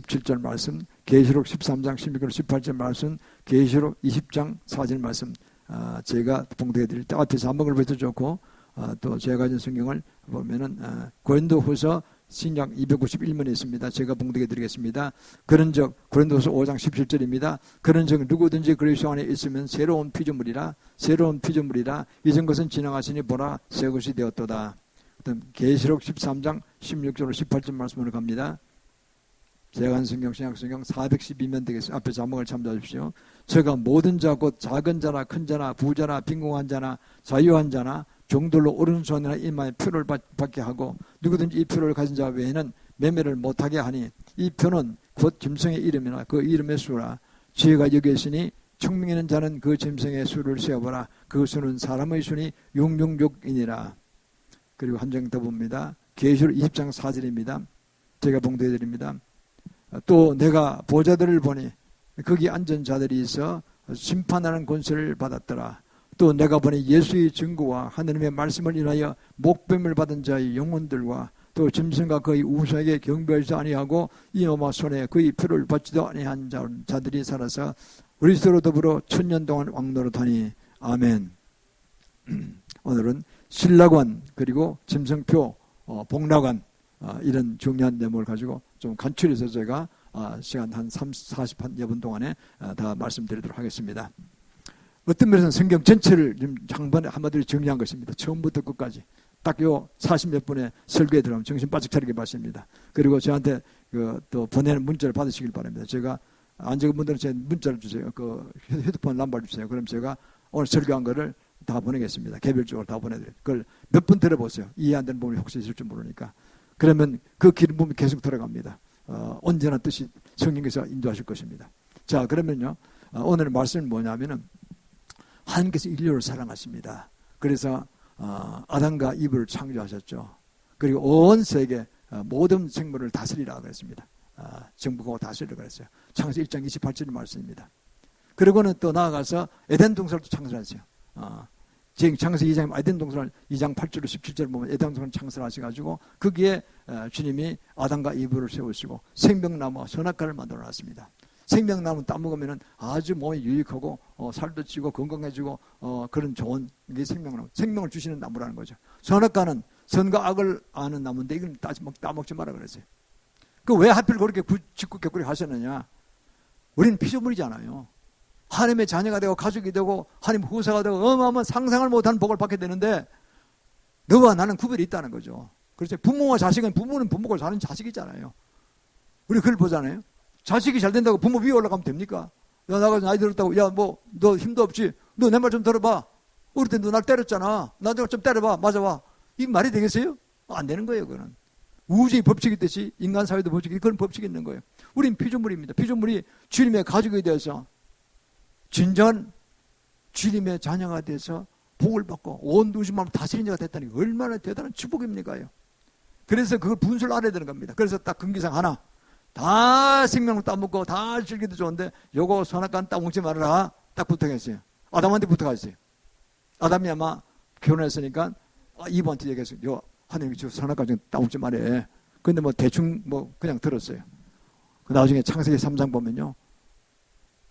17절 말씀, 계시록 13장 16절 18절 말씀, 계시록 20장 4절 말씀 제가 봉독해 드릴 때 앞에 자막을 붙여줬고 또 제가 가진 성경을 보면은 고린도후서 신약 291면에 있습니다. 제가 봉독해 드리겠습니다. 그런즉 고린도후서 5장 17절입니다. 그런즉 누구든지 그리스도 안에 있으면 새로운 피조물이라 이전 것은 지나가시니 보라 새 것이 되었도다. 그다음 계시록 13장 16절 18절 말씀으로 갑니다. 제가 한 성경 신약 성경 412면 되겠습니다. 앞에 자막을 참조하십시오. 제가 모든 자 곧 작은 자나 큰 자나 부자나 빈궁한 자나 자유한 자나 종들로 오른손이나 이마에 표를 받게 하고 누구든지 이 표를 가진 자 외에는 매매를 못하게 하니 이 표는 곧 짐승의 이름이나 그 이름의 수라. 지혜가 여기 있으니 청명 있는 자는 그 짐승의 수를 세어보라. 그 수는 사람의 수니 666이니라. 그리고 한 장 더 봅니다. 계시록 20장 4절입니다. 제가 봉독해 드립니다. 또 내가 보좌들을 보니 거기 앉은 자들이 있어 심판하는 권세를 받았더라. 또 내가 보니 예수의 증거와 하느님의 말씀을 인하여 목뱀을 받은 자의 영혼들과 또 짐승과 그의 우상에게 경배하지 아니하고 이놈아 손에 그의 표를 받지도 아니한 자들이 살아서 그리스도로 더불어 1000년 동안 왕노릇하니. 아멘. 오늘은 신라관 그리고 짐승표 복락관 이런 중요한 내용을 가지고 좀 간추려서 제가 시간 한 40여 분 동안에 다 말씀드리도록 하겠습니다. 어떤 면에서는 성경 전체를 한마디로 정리한 것입니다. 처음부터 끝까지 딱 요 40몇 분의 설교에 들어가면 정신 바짝 차리게 받습니다. 그리고 저한테 또 보내는 문자를 받으시길 바랍니다. 제가 안 적은 분들은 제 문자를 주세요. 그 휴대폰 넘버를 주세요. 그럼 제가 오늘 설교한 거를 다 보내겠습니다. 개별적으로 다 보내드려요. 그걸 몇 번 들어보세요. 이해 안 되는 부분이 혹시 있을 줄 모르니까. 그러면 그 기름 부분이 계속 들어갑니다. 언제나 뜻이 성령께서 인도하실 것입니다. 자, 그러면요. 오늘 말씀은 뭐냐면은 하나님께서 인류를 사랑하십니다. 그래서 아담과 이브를 창조하셨죠. 그리고 온 세계 모든 생물을 다스리라 그랬습니다. 정복하고 다스리라 그랬어요. 창세 1장 28절 말씀입니다. 그리고는 또 나아가서 에덴 동산을 또 창설하세요. 지금 창세 2장 에덴 동산을 2장 8절로 17절 보면 에덴 동산을 창설하셔가지고 거기에 주님이 아담과 이브를 세우시고 생명나무와 선악과를 만들어놨습니다. 생명나무 따먹으면 아주 몸이 유익하고 살도 찌고 건강해지고 그런 좋은 게 생명나무, 생명을 주시는 나무라는 거죠. 선악과는 선과 악을 아는 나무인데 이건 따먹지 마라 그랬어요. 그 왜 하필 그렇게 짓궂게 그렇게 하셨느냐? 우리는 피조물이잖아요. 하나님의 자녀가 되고 가족이 되고 하나님 후사가 되고 어마어마한 상상을 못하는 복을 받게 되는데 너와 나는 구별이 있다는 거죠. 그렇죠. 부모와 자식은 부모는 부모가 자는 자식이잖아요. 우리 그걸 보잖아요. 자식이 잘 된다고 부모 위에 올라가면 됩니까? 야, 나가 나이 들었다고, 야, 뭐, 너 힘도 없지? 너 내 말 좀 들어봐. 어릴 때 너 날 때렸잖아. 나 좀 때려봐. 맞아봐. 이게 말이 되겠어요? 안 되는 거예요, 그거는. 우주의 법칙이 있듯이 인간 사회도 법칙이, 그런 법칙이 있는 거예요. 우린 피조물입니다. 피조물이 주님의 가족이 되어서 진정한 주님의 자녀가 돼서 복을 받고 온 우주만을 다스리는 자가 됐다니 얼마나 대단한 축복입니까요? 그래서 그걸 분수를 알아야 되는 겁니다. 그래서 딱 금기상 하나. 다 생명을 따먹고 다 즐기도 좋은데 요거 선악과는 따먹지 말아라. 딱 부탁했어요. 아담한테 부탁하셨어요. 아담이 아마 결혼했으니까 이브한테 얘기했어요. 요 하나님이 저 선악과 좀 따먹지 말해. 근데 뭐 대충 뭐 그냥 들었어요. 나중에 창세기 3장 보면요.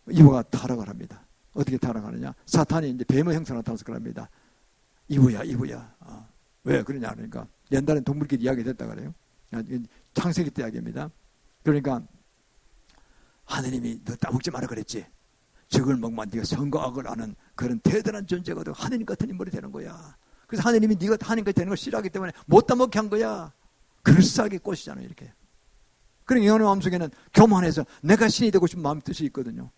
이브가 타락을 합니다. 어떻게 타락하느냐? 사탄이 이제 뱀의 형태로 나타나서 그럽니다. 이브야. 왜 그러냐 그러니까 옛날엔 동물끼리 이야기됐다 그래요. 창세기 때 이야기입니다. 그러니까 하느님이 너 따먹지 마라 그랬지. 저걸 먹으면 네가 선과 악을 아는 그런 대단한 존재가 되고 하느님 같은 인물이 되는 거야. 그래서 하느님이 네가 하느님 같이 되는 걸 싫어하기 때문에 못 따먹게 한 거야. 그럴싸하게 꼬시잖아요 이렇게. 그러니까 영혼의 마음속에는 교만해서 내가 신이 되고 싶은 마음 뜻이 있거든요.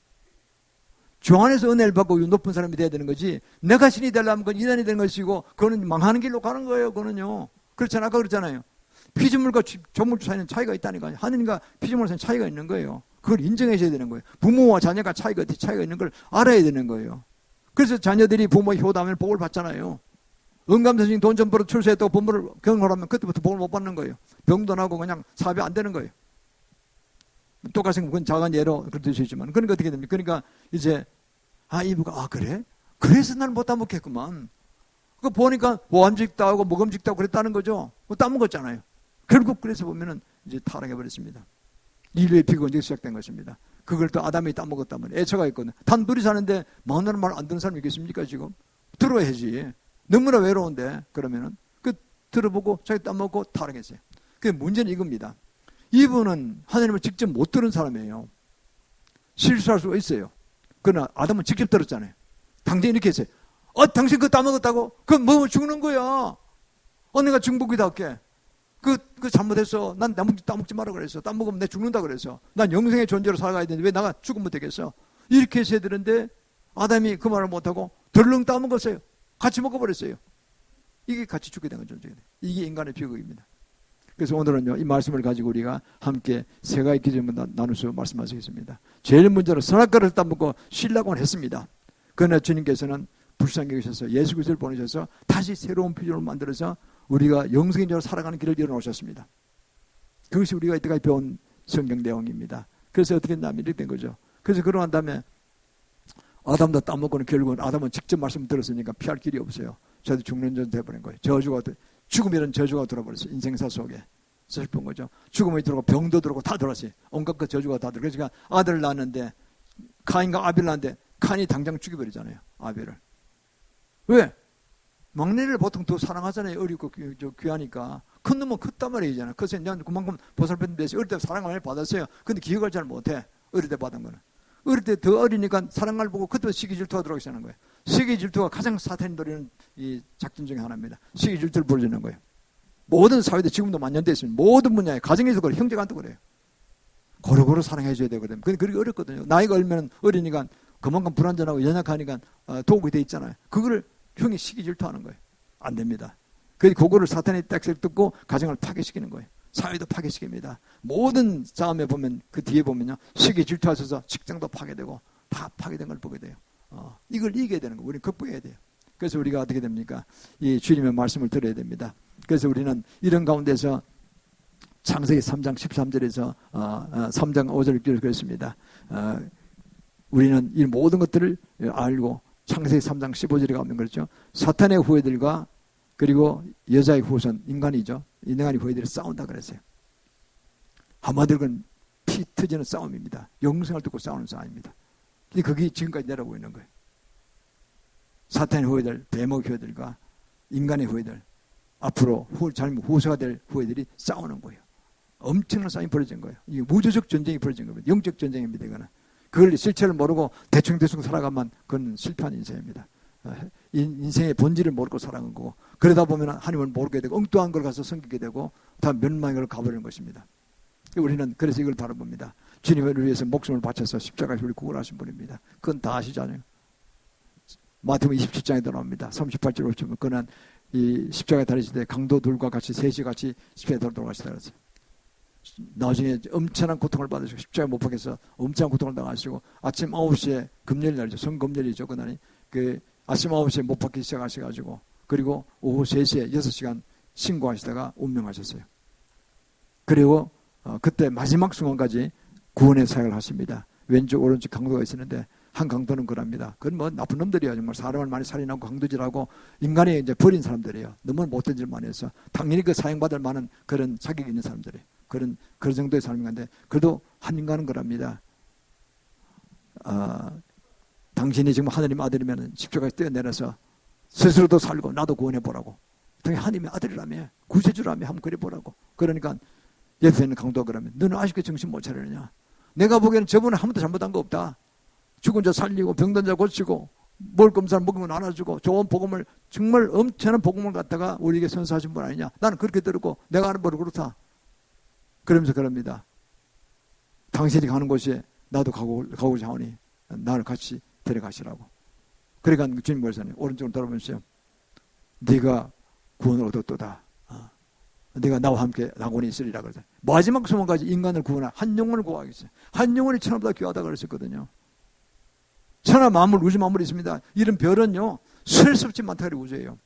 주 안에서 은혜를 받고 높은 사람이 돼야 되는 거지. 내가 신이 되려면 그건 이단이 되는 것이고 그거는 망하는 길로 가는 거예요. 그거는요. 그렇잖아요. 아까 그랬잖아요. 피조물과 조물 사이는 차이가 있다니까요. 하느님과 피조물 사이는 차이가 있는 거예요. 그걸 인정해줘야 되는 거예요. 부모와 자녀가 차이가 있는 걸 알아야 되는 거예요. 그래서 자녀들이 부모의 효담을 복을 받잖아요. 은감선생 돈 좀 벌어 출세했다고 부모를 경험하면 그때부터 복을 못 받는 거예요. 병도 나고 그냥 사업이 안 되는 거예요. 똑같은 그건 작은 예로 그럴 수 있지만 그러니까 어떻게 됩니까? 그러니까 이제 이브가 그래? 그래서 나는 못 따먹겠구만. 그 보니까 모함직도 하고 먹음직도 하고 그랬다는 거죠. 따먹었잖아요. 결국 그래서 보면은 이제 타락해 버렸습니다. 인류의 비극은 여기서 시작된 것입니다. 그걸 또 아담이 따먹었다면 애처가 있거든. 단둘이 사는데 마누라는 말 안 듣는 사람이 있겠습니까 지금? 들어야지. 너무나 외로운데 그러면은 그 들어보고 자기 따먹고 타락했어요. 그 문제는 이겁니다. 이분은 하나님을 직접 못 들은 사람이에요. 실수할 수가 있어요. 그러나 아담은 직접 들었잖아요. 당장 이렇게 했어요. 당신 그거 따먹었다고? 그럼 뭐 죽는 거야. 내가 중복이다 할게. 그 잘못했어. 난 따먹지 마라 그랬어. 따먹으면 내 죽는다 그랬어. 난 영생의 존재로 살아가야 되는데 왜 나가 죽으면 되겠어. 이렇게 해서 되는데 아담이 그 말을 못하고 덜렁 따먹었어요. 같이 먹어버렸어요. 이게 같이 죽게 된 거죠. 이게 인간의 비극입니다. 그래서 오늘은요, 이 말씀을 가지고 우리가 함께 세 가지 기준을 나누서 말씀하시겠습니다. 제일 먼저는 선악과를 따먹고 신라곤을 했습니다. 그러나 주님께서는 불쌍히 여기셔서 예수 그리스도를 보내셔서 다시 새로운 피조를 만들어서 우리가 영생적으로 살아가는 길을 열어놓으셨습니다. 그것이 우리가 이때까지 배운 성경 내용입니다. 그래서 어떻게 했냐면 이렇게 된 거죠. 그래서 그러고 난 다음에 아담도 따먹고는 결국은 아담은 직접 말씀 들었으니까 피할 길이 없어요. 저도 죽는 전 돼버린 거예요. 죽음이라는 저주가 들어버렸어요. 인생사 속에. 슬픈 거죠. 죽음이 들어오고 병도 들어오고 다 들어왔어요. 온갖 그 저주가 다 들어오고. 그래서 아들을 낳았는데 카인과 아벨을 낳았는데 카인이 당장 죽여버리잖아요. 아벨을. 왜? 막내를 보통 더 사랑하잖아요. 어리고 귀하니까. 큰 놈은 컸단 말이잖아요. 그래서 그냥 그만큼 보살펴는 데서 어릴 때 사랑을 많이 받았어요. 근데 기억을 잘 못해. 어릴 때 받은 거는. 어릴 때 더 어리니까 사랑을 보고 그때 시기 질투가 들어오기 시작하는 거예요. 시기 질투가 가장 사탄이 노리는 이 작전 중에 하나입니다. 시기 질투를 벌이는 거예요. 모든 사회도 지금도 만연되어 있습니다. 모든 분야에 가정에서 그래, 형제간도 그래요. 고루고루 사랑해줘야 되거든요. 근데 그게 어렵거든요. 나이가 얼면 어리니까 그만큼 불안전하고 연약하니까 도움이 돼 있잖아요. 그거를 형이 시기 질투하는 거예요. 안 됩니다. 그거를 사탄이 딱새를 뜯고 가정을 파괴시키는 거예요. 사회도 파괴시킵니다. 모든 싸움에 보면 그 뒤에 보면요, 시기 질투하셔서 직장도 파괴되고 다 파괴된 걸 보게 돼요. 이걸 이겨야 되는 거예요. 우리는 극복해야 돼요. 그래서 우리가 어떻게 됩니까? 이 주님의 말씀을 들어야 됩니다. 그래서 우리는 이런 가운데서 창세기 3장 13절에서 3장 5절 6절을 그랬습니다. 우리는 이 모든 것들을 알고 창세기 3장 15절에 가면 그렇죠. 사탄의 후예들과 그리고 여자의 후손, 인간이죠. 인간의 후예들이 싸운다 그랬어요. 한마디로 그건 피 터지는 싸움입니다. 영생을 듣고 싸우는 싸움입니다. 그게 지금까지 내려오고 있는 거예요. 사탄의 후예들, 뱀의 후예들과 인간의 후예들, 앞으로 후세가 될 후예들이 싸우는 거예요. 엄청난 싸움이 벌어진 거예요. 이게 우주적 전쟁이 벌어진 겁니다. 영적 전쟁입니다. 이거는. 그걸 실체를 모르고 대충 살아가면 그건 실패한 인생입니다. 인생의 본질을 모르고 살아간 거고, 그러다 보면 하나님을 모르게 되고 엉뚱한 걸 가서 섬기게 되고 다 멸망의 걸 가버리는 것입니다. 우리는 그래서 이걸 바라봅니다. 주님을 위해서 목숨을 바쳐서 십자가에서 우리 구원하신 분입니다. 그건 다 아시잖아요. 마태복음 27장에도 나옵니다. 38절 보시면 그는 이 십자가에 달리실 때 강도들과 같이 셋이 같이 십자가에 돌아가시다 그랬어요. 나중에 엄청난 고통을 받으시고 십자가에 못 박혀서 엄청난 고통을 당하시고 아침 9시에 금요일 날이죠. 성금요일이죠. 그날이 아침 9시에 못 박히기 시작하셔가지고 그리고 오후 3시에 6시간 신고하시다가 운명하셨어요. 그리고 그때 마지막 순간까지 구원의 사역을 하십니다. 왼쪽 오른쪽 강도가 있었는데 한 강도는 그럽니다. 그건 뭐 나쁜 놈들이야. 정말 사람을 많이 살인하고 강도질하고 인간이 이제 버린 사람들이에요. 너무 못된 짓을 많이 해서 당연히 그 사형받을 만한 그런 자격이 있는 사람들이에요. 그런 정도의 삶인데 그래도 한 인간은 그럽니다. 당신이 지금 하나님 아들이면 십자가에 뛰어내려서 스스로도 살고 나도 구원해보라고. 당연히 하나님의 아들이라며 구세주라며 한번 그려보라고. 그러니까 옆에 있는 강도가 그러면 너는 아직도 정신 못 차리느냐. 내가 보기에는 저번에 한 번도 잘못한 거 없다. 죽은 자 살리고 병든 자 고치고 먹을 거 없는 사람 먹으면 나눠주고 좋은 복음을 정말 엄청난 복음을 갖다가 우리에게 선사하신 분 아니냐. 나는 그렇게 들었고 내가 하는 바로 그렇다. 그러면서 그럽니다. 당신이 가는 곳에 나도 가고자 하오니 나를 같이 데려가시라고. 그러니까 주님 말씀하세요. 오른쪽으로 돌아보세요. 네가 구원을 얻었도다. 네가 나와 함께 낙원에 있으리라 그러죠. 마지막 소망까지 인간을 구원할 한 영혼을 구하겠어요. 한 영혼이 천하보다 귀하다 그랬었거든요. 천하 만물, 우주 만물이 있습니다. 이런 별은요 셀 수 없이 많다 그래 우주예요.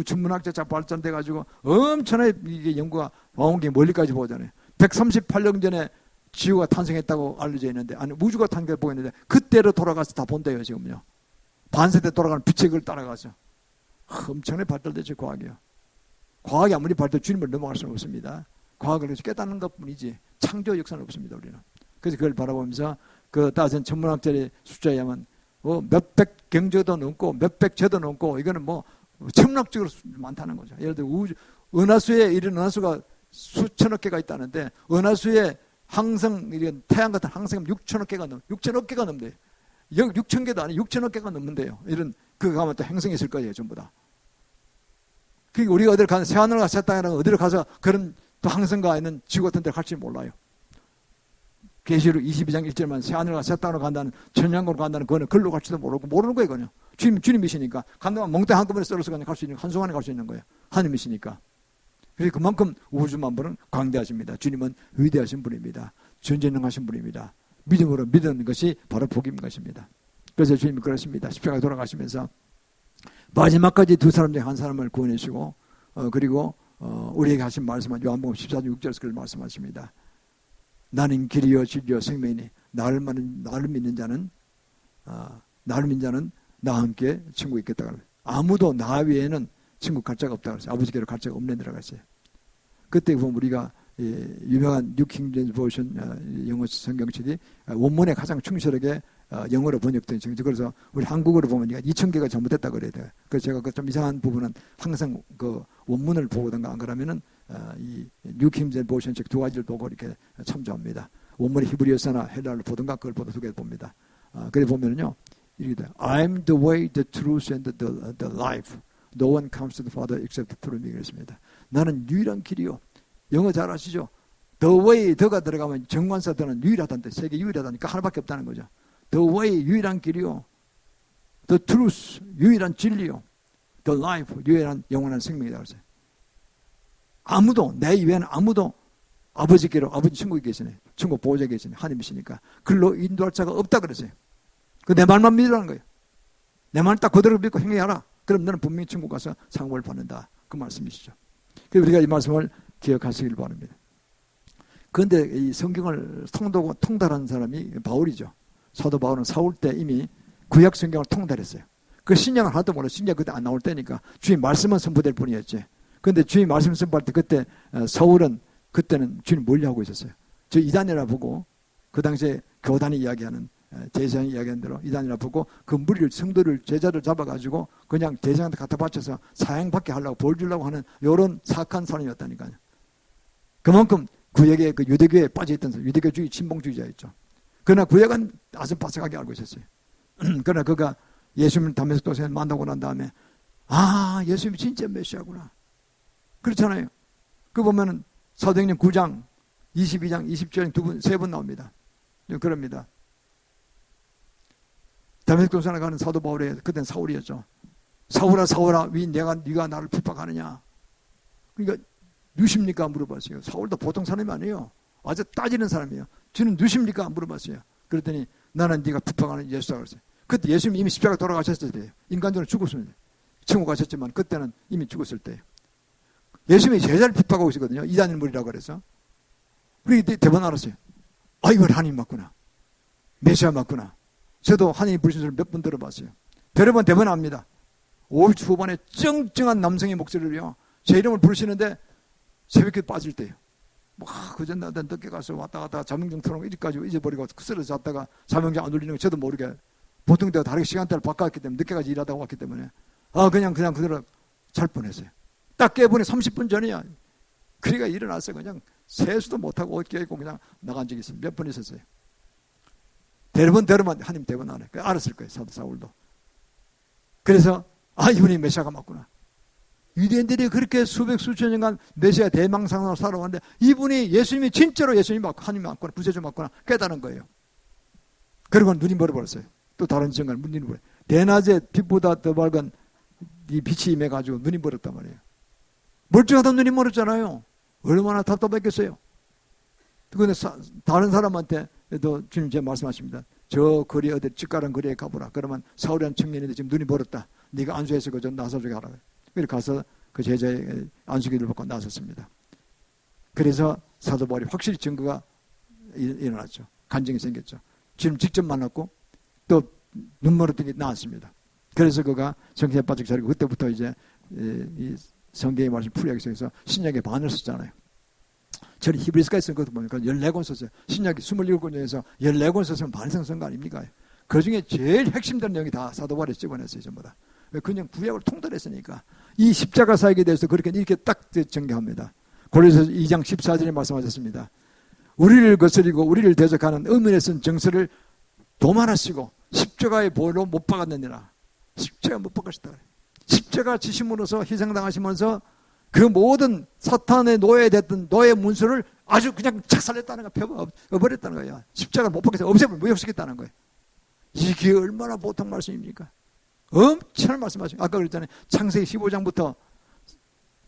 천문학자 자 발전돼가지고 엄청나게 이게 연구가 와온 게 멀리까지 보잖아요. 138년 전에 지구가 탄생했다고 알려져 있는데, 아니 우주가 탄생했다고 했는데 그때로 돌아가서 다 본대요 지금요. 반세대 돌아가는 빛의 걸 따라가서 엄청나게 발달됐죠 과학이요. 과학이 아무리 발달 주님을 넘어갈 수는 없습니다. 과학을 깨닫는 것뿐이지 창조 역사는 없습니다. 우리는. 그래서 그걸 바라보면서 그 따진 천문학자의 숫자에 의하면 몇백 경제도 넘고 몇백 제도 넘고 이거는 뭐 천문학적으로 많다는 거죠. 예를 들어 은하수에 이런 은하수가 수천억 개가 있다는데 은하수에 항성, 이런 태양 같은 항성이 6천억 개가 6천억 개가 넘는데요. 6천 개도 아니고 6천억 개가 넘는데요. 이런 그 가면 또 행성이 있을 거예요, 전부 다. 그러니까 우리가 어디를 가서 새하늘을 가서 땅이라는 어디를 가서 그런 또 항성과 있는 지구 같은 데를 갈지 몰라요. 계시록 22장 1절만 새하늘과 새 땅으로 간다는 천년으로 간다는 그거는 글로 갈지도 모르고 모르는 거예요. 그냥 주님이시니까 간다면 멍때 한꺼번에 썰어서 그냥 갈 수 있는 한순간에 갈 수 있는 거예요. 하나님이시니까. 그래서 그만큼 우주 만물은 광대하십니다. 주님은 위대하신 분입니다. 전지능하신 분입니다. 믿음으로 믿는 것이 바로 복인 것입니다. 그래서 주님이 그러십니다. 십자가에 돌아가시면서 마지막까지 두 사람 중에 한 사람을 구원해주시고 그리고 우리에게 하신 말씀은 요한복음 14장 6절에서 그걸 말씀하십니다. 나는 길이요 진리요 생명이니 나를 믿는 자는 나와 함께 천국에 있겠다. 아무도 나 외에는 천국 갈 자가 없다 그랬어요. 아버지께로 갈 자가 없는 데라 그랬어요. 그때 보면 우리가 유명한 뉴 킹 제임스 버전 영어 성경책이 원문에 가장 충실하게 영어로 번역된 성경. 그래서 우리 한국어로 보면 2,000개가 잘못됐다 그래야 돼요. 그래서 제가 그 좀 이상한 부분은 항상 그 원문을 보거든가 안 그러면은 이 뉴 킹 제임스 버전 책 두 가지를 보고 이렇게 참조합니다. 원문이 히브리어서나 헬라어를 보든가 그걸 보다 두 개 봅니다. 그래 보면은요 이렇게 돼요. I'm the way, the truth, and the life. No one comes to the Father except through me. 그랬습니다. 나는 유일한 길이요. 영어 잘 아시죠? The way, 더가 들어가면 정관사들은 유일하다는데 세계 유일하다니까 하나밖에 없다는 거죠. The way, 유일한 길이요. The truth, 유일한 진리요. The life, 유일한 영원한 생명이다 그랬어요. 아무도 내 이외에는 아무도 아버지께로 아버지 천국에 계시네. 천국 보호자에 계시네. 하나님이시니까 글로 인도할 자가 없다 그랬어요. 그 내 말만 믿으라는 거예요. 내 말 딱 그대로 믿고 행해하라. 그럼 너는 분명히 천국 가서 상급을 받는다. 그 말씀이시죠. 그래서 우리가 이 말씀을 기억하시길 바랍니다. 그런데 이 성경을 통달한 사람이 바울이죠. 사도 바울은 사울 때 이미 구약 성경을 통달했어요. 그 신약을 하나도 몰라. 신약 그때 안 나올 때니까 주님 말씀은 선포될 뿐이었지. 그런데 주님 말씀 선포할 때 그때 사울은 그때는 주님 멀리하고 있었어요. 저 이단이라 보고 그 당시에 교단이 이야기하는 제사장이 이야기한 대로 이단이라 보고 그 무리를 성도를 제자를 잡아가지고 그냥 제사장한테 갖다 바쳐서 사형받게 하려고 벌 주려고 하는 이런 사악한 사람이었다니까요. 그만큼 구약의 그 유대교에 빠져있던 사람, 유대교주의 진봉주의자였죠. 그러나 구약은 아주 바삭하게 알고 있었어요. 그러나 그가 예수님을 다메섹도에서 만나고 난 다음에 예수님이 진짜 메시아구나. 그렇잖아요. 그 보면은 사도행전 9장 22장 20절 세 번 나옵니다. 그럽니다. 다메섹도 살아가는 사도 바울의 그때는 사울이었죠. 사울아 사울아 왜 네가 나를 핍박하느냐. 그러니까 누십니까 물어봤어요. 사울도 보통 사람이 아니에요. 아주 따지는 사람이에요. 주는 누십니까 물어봤어요. 그랬더니 나는 네가 핍박하는 예수다 그랬어요. 그때 예수님이 이미 십자가 돌아가셨을 때예요. 인간적으로 죽었습니다. 천국 가셨지만 그때는 이미 죽었을 때예요. 예수님이 제자를 핍박하고 있었거든요. 이단인 무리라고 그래서. 우리 대번 알았어요. 이건 하나님 맞구나. 메시아 맞구나. 저도 하나님 부르신 소리를 몇 번 들어봤어요. 여러 번 대번 압니다. 50 후반에 쩡쩡한 남성의 목소리를요. 제 이름을 부르시는데 새벽에 빠질 때요. 그전 나도 늦게 가서 왔다 갔다 자명정 틀어놓고 이리까지 잊어버리고 쓰러져 잤다가 자명정 안 울리는 거 저도 모르게 보통 내가 다르게 시간대를 바꿔왔기 때문에 늦게까지 일하다가 왔기 때문에 그냥 그대로 잘 뻔했어요. 딱 깨보니 30분 전이야. 그러니까 일어났어요. 그냥 세수도 못하고 옷 껴입고 그냥 나간 적이 있어요. 몇 번 있었어요. 대번 하나님 대번 안 해. 알았을 거예요. 사도 사울도. 그래서 이분이 메시아가 맞구나. 유대인들이 그렇게 수백 수천 년간 메시아 대망상으로 살아왔는데 이분이 예수님이 진짜로 예수님이 맞고 하나님이 맞구나 구세주 맞구나 깨달은 거예요. 그리고 눈이 멀어버렸어요. 또 다른 증언 눈이 멀어. 대낮에 빛보다 더 밝은 이 빛이 임해가지고 눈이 멀었단 말이에요. 멀쩡하다 눈이 멀었잖아요. 얼마나 답답했겠어요. 그런데 다른 사람한테도 주님 제 말씀하십니다. 저 거리 어디 집가란 거리에 가보라. 그러면 사울이라는 청년인데 지금 눈이 멀었다. 네가 안수해서 그저 나서주게 하라. 그래서 가서 그 제자의 안수기를 받고 나섰습니다. 그래서 사도 바울이 확실히 증거가 일어났죠. 간증이 생겼죠. 주님 직접 만났고 또 눈멀었더니 나왔습니다. 그래서 그가 성경에 빠지기 잘하고 그때부터 이제 이 성경의 말씀 풀이하기 시작해서 신약의 반을 썼잖아요. 저는 히브리스까지 쓴 것도 보니까 14권 썼어요. 신약이 27권 중에서 14권 썼으면 반성 쓴 거 아닙니까? 그 중에 제일 핵심되는 내용이 다 사도 바울에 집어냈어요, 전부 다. 그냥 구약을 통달했으니까. 이 십자가 사역에 대해서 그렇게 이렇게 딱 정리합니다. 고린도서 2장 14절에 말씀하셨습니다. 우리를 거스리고 우리를 대적하는 의문에 쓴 정서를 도만하시고 십자가의 보혈로 못 박았느니라. 십자가 못 박으셨다. 십자가 지심으로서 희생당하시면서 그 모든 사탄의 노예됐던 노예 문서를 아주 그냥 착살했다는 거야. 펴버렸다는 거야. 십자가를 못 박아서 없애버리고 무역시켰다는 거예요. 이게 얼마나 보통 말씀입니까? 엄청난 말씀하시고 아까 그랬잖아요. 창세기 15장부터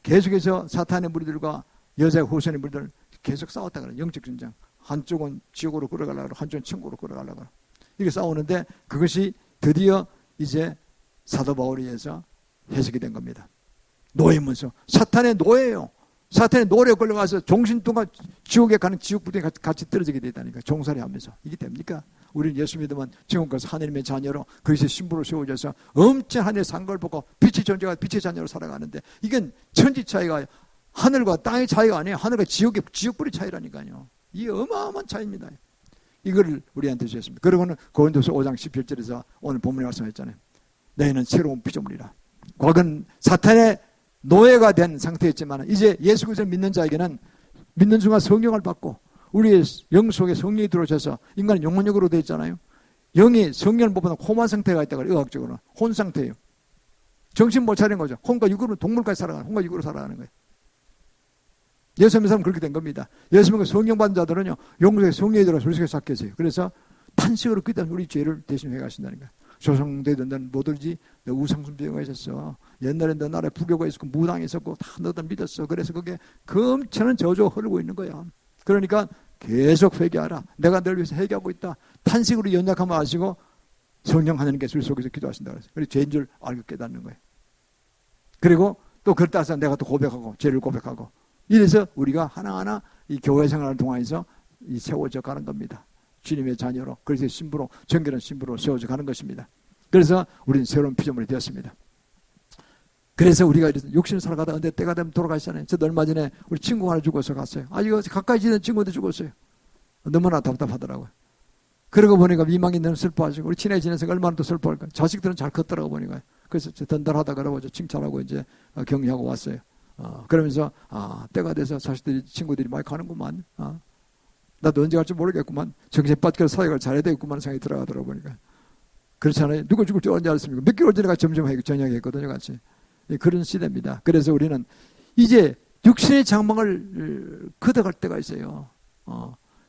계속해서 사탄의 무리들과 여자의 후손의 무리들 계속 싸웠다 그래요. 영적 전쟁. 한쪽은 지옥으로 끌어가려고 한쪽은 천국으로 끌어가려고 이렇게 싸우는데 그것이 드디어 이제 사도 바울에 의해서 해석이 된 겁니다. 노예문서. 사탄의 노예예요. 사탄의 노래에 걸려가서 종신동안 지옥에 가는 지옥불에 같이 떨어지게 되다니까. 종살이 하면서. 이게 됩니까? 우리는 예수 믿으면 지금 가서 하나님의 자녀로 그리스도의 신부로 세워져서 엄청 하늘의 상걸 보고 빛의 존재가 빛의 자녀로 살아가는데 이건 천지 차이가 하늘과 땅의 차이가 아니에요. 하늘과 지옥불의 차이라니까요. 이 어마어마한 차이입니다. 이걸 우리한테 주셨습니다. 그러고는 고린도서 5장 17절에서 오늘 본문에 말씀했잖아요. 너희는 새로운 피조물이라. 과거는 사탄의 노예가 된 상태였지만 이제 예수 그리스도를 믿는 자에게는 믿는 순간 성령을 받고 우리의 영 속에 성령이 들어오셔서 인간은 영혼력으로 되어 있잖아요. 영이 성령을 못 받는 혼만 상태가 있다고 해요. 의학적으로는 혼 상태예요. 정신 못 차린 거죠. 혼과 육으로 동물까지 살아가는 혼과 육으로 살아가는 거예요. 예수 믿는 사람은 그렇게 된 겁니다. 예수 믿는 성령 받은 자들은요 영속에 성령이 들어서 우리 속에 삭혀져요. 그래서 탄식으로 그 때문에 우리 죄를 대신 회개하신다는 거예요. 조성되던 너는 못 들지. 너 우상숭배가 있었어. 옛날에 너 나라에 부교가 있었고 무당이 있었고 다 너도 믿었어. 그래서 그게 그 엄청난 저주가 흐르고 있는 거야. 그러니까 계속 회개하라. 내가 널 위해서 회개하고 있다. 탄식으로 연약함을 아시고 성령 하나님께서 우리 속에서 기도하신다 그랬어요. 그래서 죄인 줄 알고 깨닫는 거예요. 그리고 또 그걸 따라서 내가 또 고백하고 죄를 고백하고 이래서 우리가 하나하나 이 교회 생활을 통해서 세워져 가는 겁니다. 주님의 자녀로 그래서 신부로 정결한 신부로 세워져 가는 것입니다. 그래서 우리는 새로운 피조물이 되었습니다. 그래서 우리가 육신을 살아가다 근데 때가 되면 돌아가시잖아요. 저도 얼마 전에 우리 친구가 하나 죽어서 갔어요. 이거 가까이 지는 친구도 죽었어요. 너무나 답답하더라고요. 그러고 보니까 미망이 너무 슬퍼하시고 우리 친해 지내서 얼마나 또 슬퍼할까. 자식들은 잘 컸더라고 보니까. 그래서 든든하다 그러고 칭찬하고 이제 격려하고 왔어요. 그러면서 때가 돼서 자식들이 친구들이 많이 가는구만. 나도 언제 갈지 모르겠구만. 정신 빠지게 사역을 잘해야 되겠구만 생각이 들어가더라고 보니까. 그렇잖아요. 누가 죽을 줄 언제 알았습니까? 몇 개월 전에 같이 저녁했거든요. 같이. 그런 시대입니다. 그래서 우리는 이제 육신의 장막을 걷어갈 때가 있어요.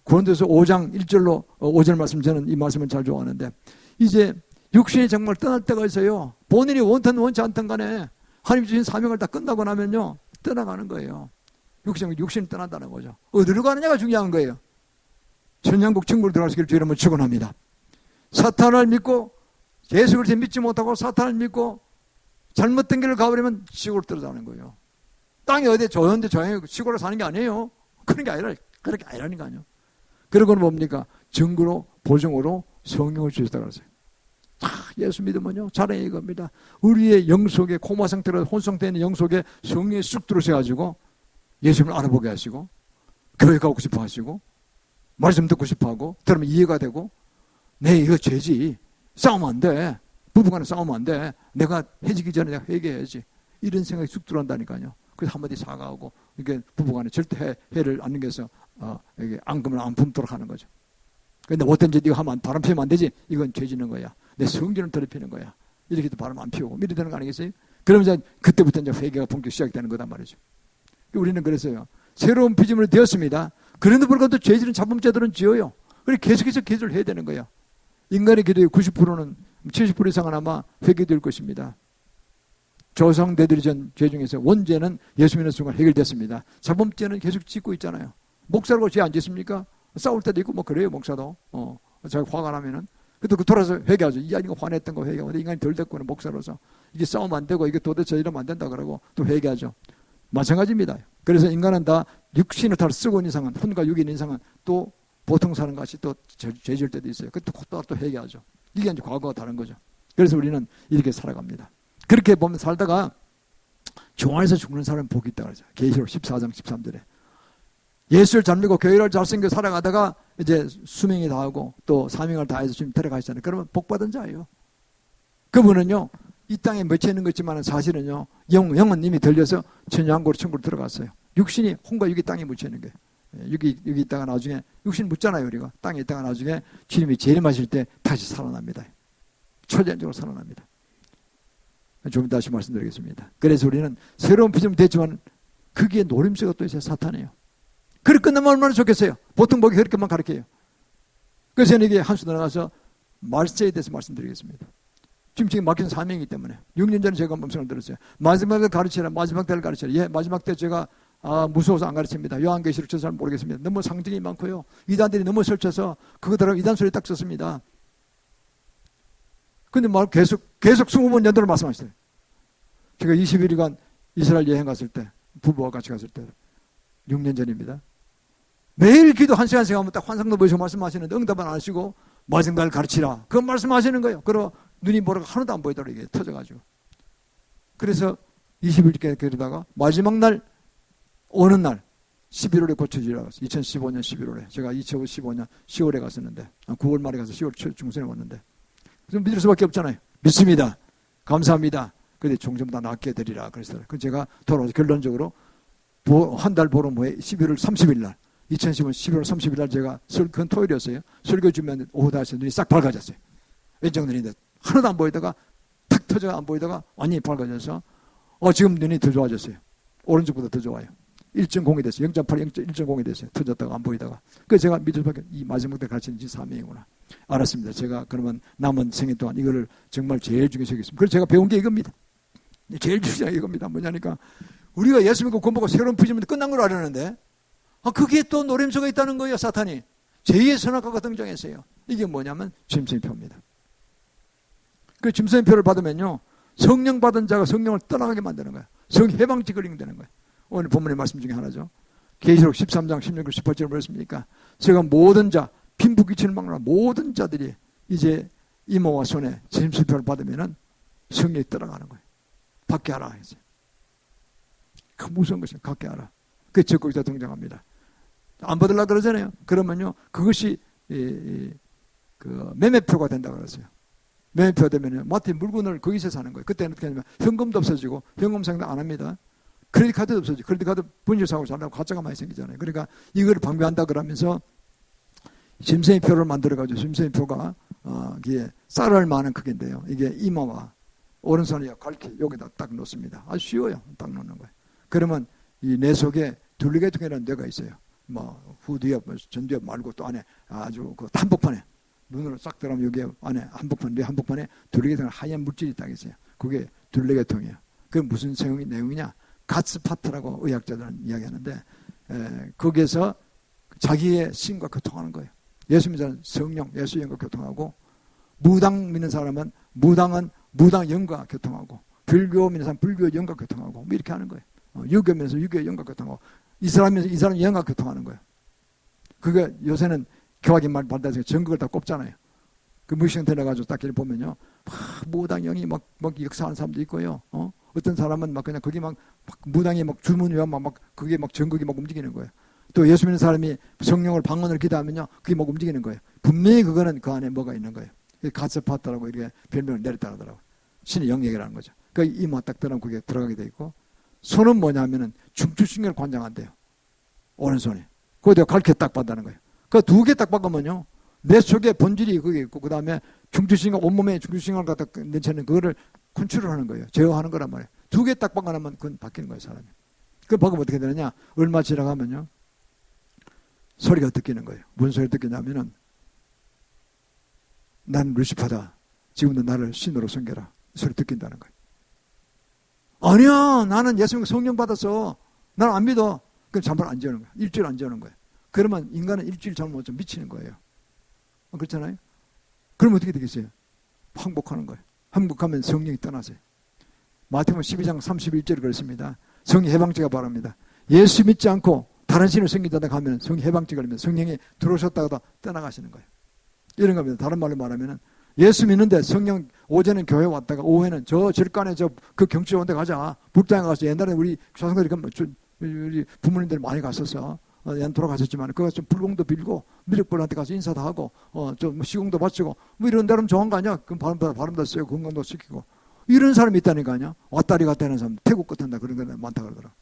고린도서 5장 1절로 5절 말씀 저는 이 말씀을 잘 좋아하는데 이제 육신의 장막을 떠날 때가 있어요. 본인이 원든 원치 않든 간에 하나님 주신 사명을 다 끝나고 나면요. 떠나가는 거예요. 육신이 떠난다는 거죠. 어디로 가느냐가 중요한 거예요. 천년국 천국으로 들어갈 수 있기를 주의 이름으로 축원합니다. 사탄을 믿고 예수 그리스도 믿지 못하고 사탄을 믿고 잘못된 길을 가버리면 지옥으로 떨어지는 거예요. 땅이 어디 조용한데 조용히 시골에 사는 게 아니에요. 그런 게 아니라 그렇게 아니라니까요. 그러고는 뭡니까? 증거로 보증으로 성령을 주셨다고 그랬어요. 예수 믿으면요 자랑이 이겁니다. 우리의 영 속에 코마 상태로 혼성되어 있는 영 속에 성령이 쑥 들어오셔가지고 예수님을 알아보게 하시고 교회 가고 싶어 하시고 말씀 듣고 싶어 하고 들으면 이해가 되고 내 이거 죄지 싸우면 안 돼. 부부간에 싸우면 안 돼. 내가 해지기 전에 내가 회개해야지. 이런 생각이 쑥 들어온다니까요. 그래서 한마디 사과하고 이게 부부간에 절대 해를 안 넘겨서 이게 앙금을 안 품도록 하는 거죠. 근데 어떤 짓 이거 하면 바람 피우면 안 되지. 이건 죄지는 거야. 내 성질을 더럽히는 거야. 이렇게도 바람 안 피우고 미리 되는 거 아니겠어요? 그러면서 그때부터 이제 회개가 본격 시작되는 거단 말이죠. 우리는 그랬어요. 새로운 피조물이 되었습니다. 그런데 불구하고 죄지는 자범죄들은 지어요. 그래서 계속해서 기도를 해야 되는 거예요. 인간의 기도의 90%는 70% 이상은 아마 회개될 것입니다. 조상대들이 전 죄 중에서 원죄는 예수 믿는 순간 해결됐습니다. 자범죄는 계속 짓고 있잖아요. 목사라고 죄 안 짓습니까? 싸울 때도 있고 뭐 그래요. 목사도 자기 화가 나면은 그때 돌아서 회개하죠. 이 아이가 화냈던 거 회개하고 인간이 덜 됐구나 목사로서 이게 싸우면 안 되고 이게 도대체 이러면 안 된다 그러고 또 회개하죠. 마찬가지입니다. 그래서 인간은 다 육신을 다 쓰고 있는 이상은 혼과 육인 이상은 또 보통 사는 것이 또 죄질 때도 있어요. 그때 또 회개하죠. 이게 이제 과거와 다른 거죠. 그래서 우리는 이렇게 살아갑니다. 그렇게 보면 살다가 종안에서 죽는 사람은 복이 있다 그러죠. 계시록 14장 13절에 예수를 잘 믿고 교회를 잘 생겨 살아가다가 이제 수명이 다하고 또 사명을 다해서 주님 데려가시잖아요. 그러면 복받은 자예요. 그분은요, 이 땅에 맺혀 있는 것 있지만 사실은요, 영은 이미 들려서 천양고로 천국으로 들어갔어요. 육신이 홍과 육이 땅에 묻혀 있는 거예요. 여기 있다가 나중에 육신 묻잖아요. 우리가 땅에 있다가 나중에 주님이 재림하실 때 다시 살아납니다. 초자연적으로 살아납니다. 좀 다시 말씀드리겠습니다. 그래서 우리는 새로운 피조물이 됐지만 거기에 노림수가 또 있어요. 사탄이에요. 그렇게 끝나면 얼마나 좋겠어요. 보통 보기 그렇게만 가르쳐요. 그래서 저는 이게 한 수 더 나가서 말세에 대해서 말씀드리겠습니다. 지금 막힌 사명이기 때문에 6년 전에 제가 음성을 들었어요. 마지막 때를 가르치라. 마지막 때를 가르치라. 예, 마지막 때 제가 무서워서 안 가르칩니다. 요한계시록 저 잘 모르겠습니다. 너무 상징이 많고요. 이단들이 너무 설쳐서 그거더라고 이단 소리 딱 썼습니다. 근데 막 계속 20번 연도를 말씀하시더라고요. 제가 21일간 이스라엘 여행 갔을 때, 부부와 같이 갔을 때, 6년 전입니다. 매일 기도 1시간씩 하면 딱 환상도 보시고 말씀하시는데 응답은 안 하시고 마지막을 가르치라. 그건 말씀하시는 거예요. 그리고 눈이 뭐라고 하나도 안 보이더라고요. 이게 터져가지고. 그래서 20일께 그러다가 마지막 날, 오는 날, 11월에 고쳐지라고 했어요. 2015년 11월에. 제가 2015년 10월에 갔었는데, 9월 말에 가서 10월 중순에 왔는데, 좀 믿을 수밖에 없잖아요. 믿습니다. 감사합니다. 근데 종점 다 낫게 되리라. 그랬어요. 그래서 제가 돌아와서 결론적으로 한 달 보름 후에 11월 30일 날, 2015년 11월 30일 날 제가 그건 토요일이었어요. 설교 주면 오후 다시 눈이 싹 밝아졌어요. 왼쪽 눈인데 하나도 안 보이다가 탁 터져 안 보이다가 완전히 밝아져서 지금 눈이 더 좋아졌어요. 오른쪽보다 더 좋아요. 1.0이 됐어요. 0.8, 1.0이 됐어요. 터졌다가 안 보이다가. 그래서 제가 믿을 수밖에 이 마지막 때 가르치는 지 사명이구나. 알았습니다. 제가 그러면 남은 생애 동안 이거를 정말 제일 중요시 여기겠습니다. 그래서 제가 배운 게 이겁니다. 제일 중요한 게 이겁니다. 뭐냐니까 우리가 예수 믿고 공부하고 새로운 피조물이 끝난 걸 알았는데 그게 또 노림수가 있다는 거예요. 사탄이. 제2의 선악과가 등장했어요. 이게 뭐냐면 짐승표입니다. 그 짐승표를 받으면요. 성령 받은 자가 성령을 떠나가게 만드는 거예요. 성해방지 걸리게 되는 거예요. 오늘 본문의 말씀 중에 하나죠. 계시록 13장 16절 18절을 보였습니까? 제가 모든 자, 빈부 귀천을 막는 모든 자들이 이제 이모와 손에 짐승표를 받으면은 성령이 떠나가는 거예요. 받게 하라 했어요. 그 무서운 것이에요. 갖게 하라. 그게 적극적으로 등장합니다. 안 받으려고 그러잖아요. 그러면요, 그것이 그 매매표가 된다고 그랬어요. 매매표가 되면요, 마트 물건을 거기서 사는 거예요. 그때는 어떻게 하냐면 현금도 없어지고 현금 상당 안 합니다. 크레딧 카드도 없어지고 크레딧 카드 분실사고 잘나고 가짜가 많이 생기잖아요. 그러니까 이거를 방비한다 그러면서 짐승의 표를 만들어가지고 짐승의 표가 이게 쌀알 많은 크기인데요. 이게 이마와 오른손에 갈게 여기다 딱 놓습니다. 아주 쉬워요. 딱 놓는 거예요. 그러면 이 내 속에 둘리개통이라는 뇌가 있어요. 뭐 후두엽, 전두엽 말고 또 안에 아주 그 한복판에 눈으로 싹 들어가면 여기 안에 뇌 한복판에 둘리개통 하얀 물질이 딱 있어요. 그게 둘리개통이에요. 그게 무슨 내용이냐? 가스파트라고 의학자들은 이야기하는데 거기에서 자기의 신과 교통하는 거예요. 예수 믿는 사람은 성령, 예수 영과 교통하고 무당 믿는 사람은 무당 영과 교통하고 불교 믿는 사람은 불교 영과 교통하고 뭐 이렇게 하는 거예요. 유교 믿으면서 유교 영과 교통하고 이슬람 믿으면서 이슬람 영과 교통하는 거예요. 그게 요새는 교학이 말 받아서 전극을 다 꼽잖아요. 그 무시경 데려가지고 딱 이렇게 보면요. 무당 영이 막 역사하는 사람도 있고요. 어떤 사람은 막 그냥 거기 막 무당이 막 주문 외우면 막 그게 막 전극이 막 움직이는 거예요. 또 예수 믿는 사람이 성령을 방언을 기도하면요. 그게 막 움직이는 거예요. 분명히 그거는 그 안에 뭐가 있는 거예요. 가스파트라고 이렇게 별명을 내렸다 하더라고요. 신의 영 얘기라는 거죠. 그러니까 이마 딱 들어가면 그게 들어가게 돼 있고 손은 뭐냐면은 중추신경을 관장한대요. 오른손에. 그거 갈게 딱 받다는 거예요. 그 두 개 딱 박으면요. 내 속에 본질이 그게 있고 그 다음에 중추신경 온몸에 중추신경을 갖다 내채는 그거를 컨트롤 하는 거예요. 제어하는 거란 말이에요. 두 개 딱 박아놓으면 그건 바뀌는 거예요. 사람이. 그 박으면 어떻게 되느냐. 얼마 지나가면요. 소리가 듣기는 거예요. 무슨 소리를 듣기냐면은 난 루시퍼다. 지금도 나를 신으로 섬겨라. 소리 듣긴다는 거예요. 아니야. 나는 예수님 성령 받았어. 나는 안 믿어. 그럼 잠을 안 재우는 거예요. 일주일 안 재우는 거예요. 그러면 인간은 일주일 잠을 못 자면 미치는 거예요. 그렇잖아요. 그럼 어떻게 되겠어요? 항복하는 거예요. 항복하면 성령이 떠나세요. 마태복음 12장 31절에 그렇습니다. 성령 해방죄가 바랍니다. 예수 믿지 않고 다른 신을 섬기다 가면 성령 해방죄가 걸리면 성령이 들어오셨다가 떠나가시는 거예요. 이런 겁니다. 다른 말로 말하면 예수 믿는데 성령 오전엔 교회 왔다가 오후에는 저 절간에 그 경치 좋은 데 가자. 북장에 가서 옛날에 우리 조상들이 우리 부모님들 많이 갔었어. 돌아가셨지만 그가 좀 불공도 빌고 미륵불한테 가서 인사도 하고 좀 시공도 바치고 뭐 이런 데는 좋은 거 아니야? 그럼 발음도 쓰고 건강도 시키고 이런 사람이 있다는 거 아니야? 왔다리 갔다 하는 사람 태국 끝한다 그런 거 많다 그러더라.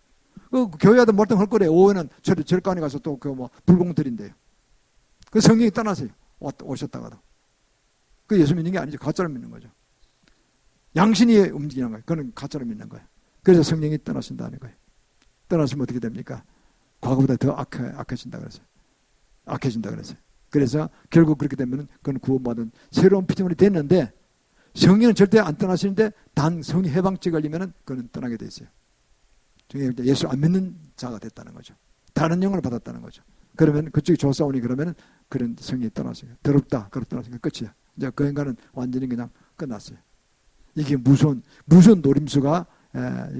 그 교회도 멀쩡할 거래. 오후에는 절간에 가서 또 그 뭐 불공 드린대요. 그 성령이 떠나세요. 오셨다가도. 그 예수 믿는 게 아니죠. 가짜로 믿는 거죠. 양신이 움직이는 거예요. 그건 가짜로 믿는 거예요. 그래서 성령이 떠나신다는 거예요. 떠나시면 어떻게 됩니까? 과거보다 더 악해진다 그랬어요. 악해진다 그랬어요. 그래서 결국 그렇게 되면 그건 구원받은 새로운 피조물이 됐는데 성령은 절대 안 떠나시는데 단 성령 해방죄 걸리면 그건 떠나게 돼 있어요. 예수 안 믿는 자가 됐다는 거죠. 다른 영을 받았다는 거죠. 그러면 그쪽이 조사오니 그러면 그런 성령이 떠났어요. 더럽다. 그렇게 떠났으니까 끝이야. 이제 그 인간은 완전히 그냥 끝났어요. 이게 무서운 노림수가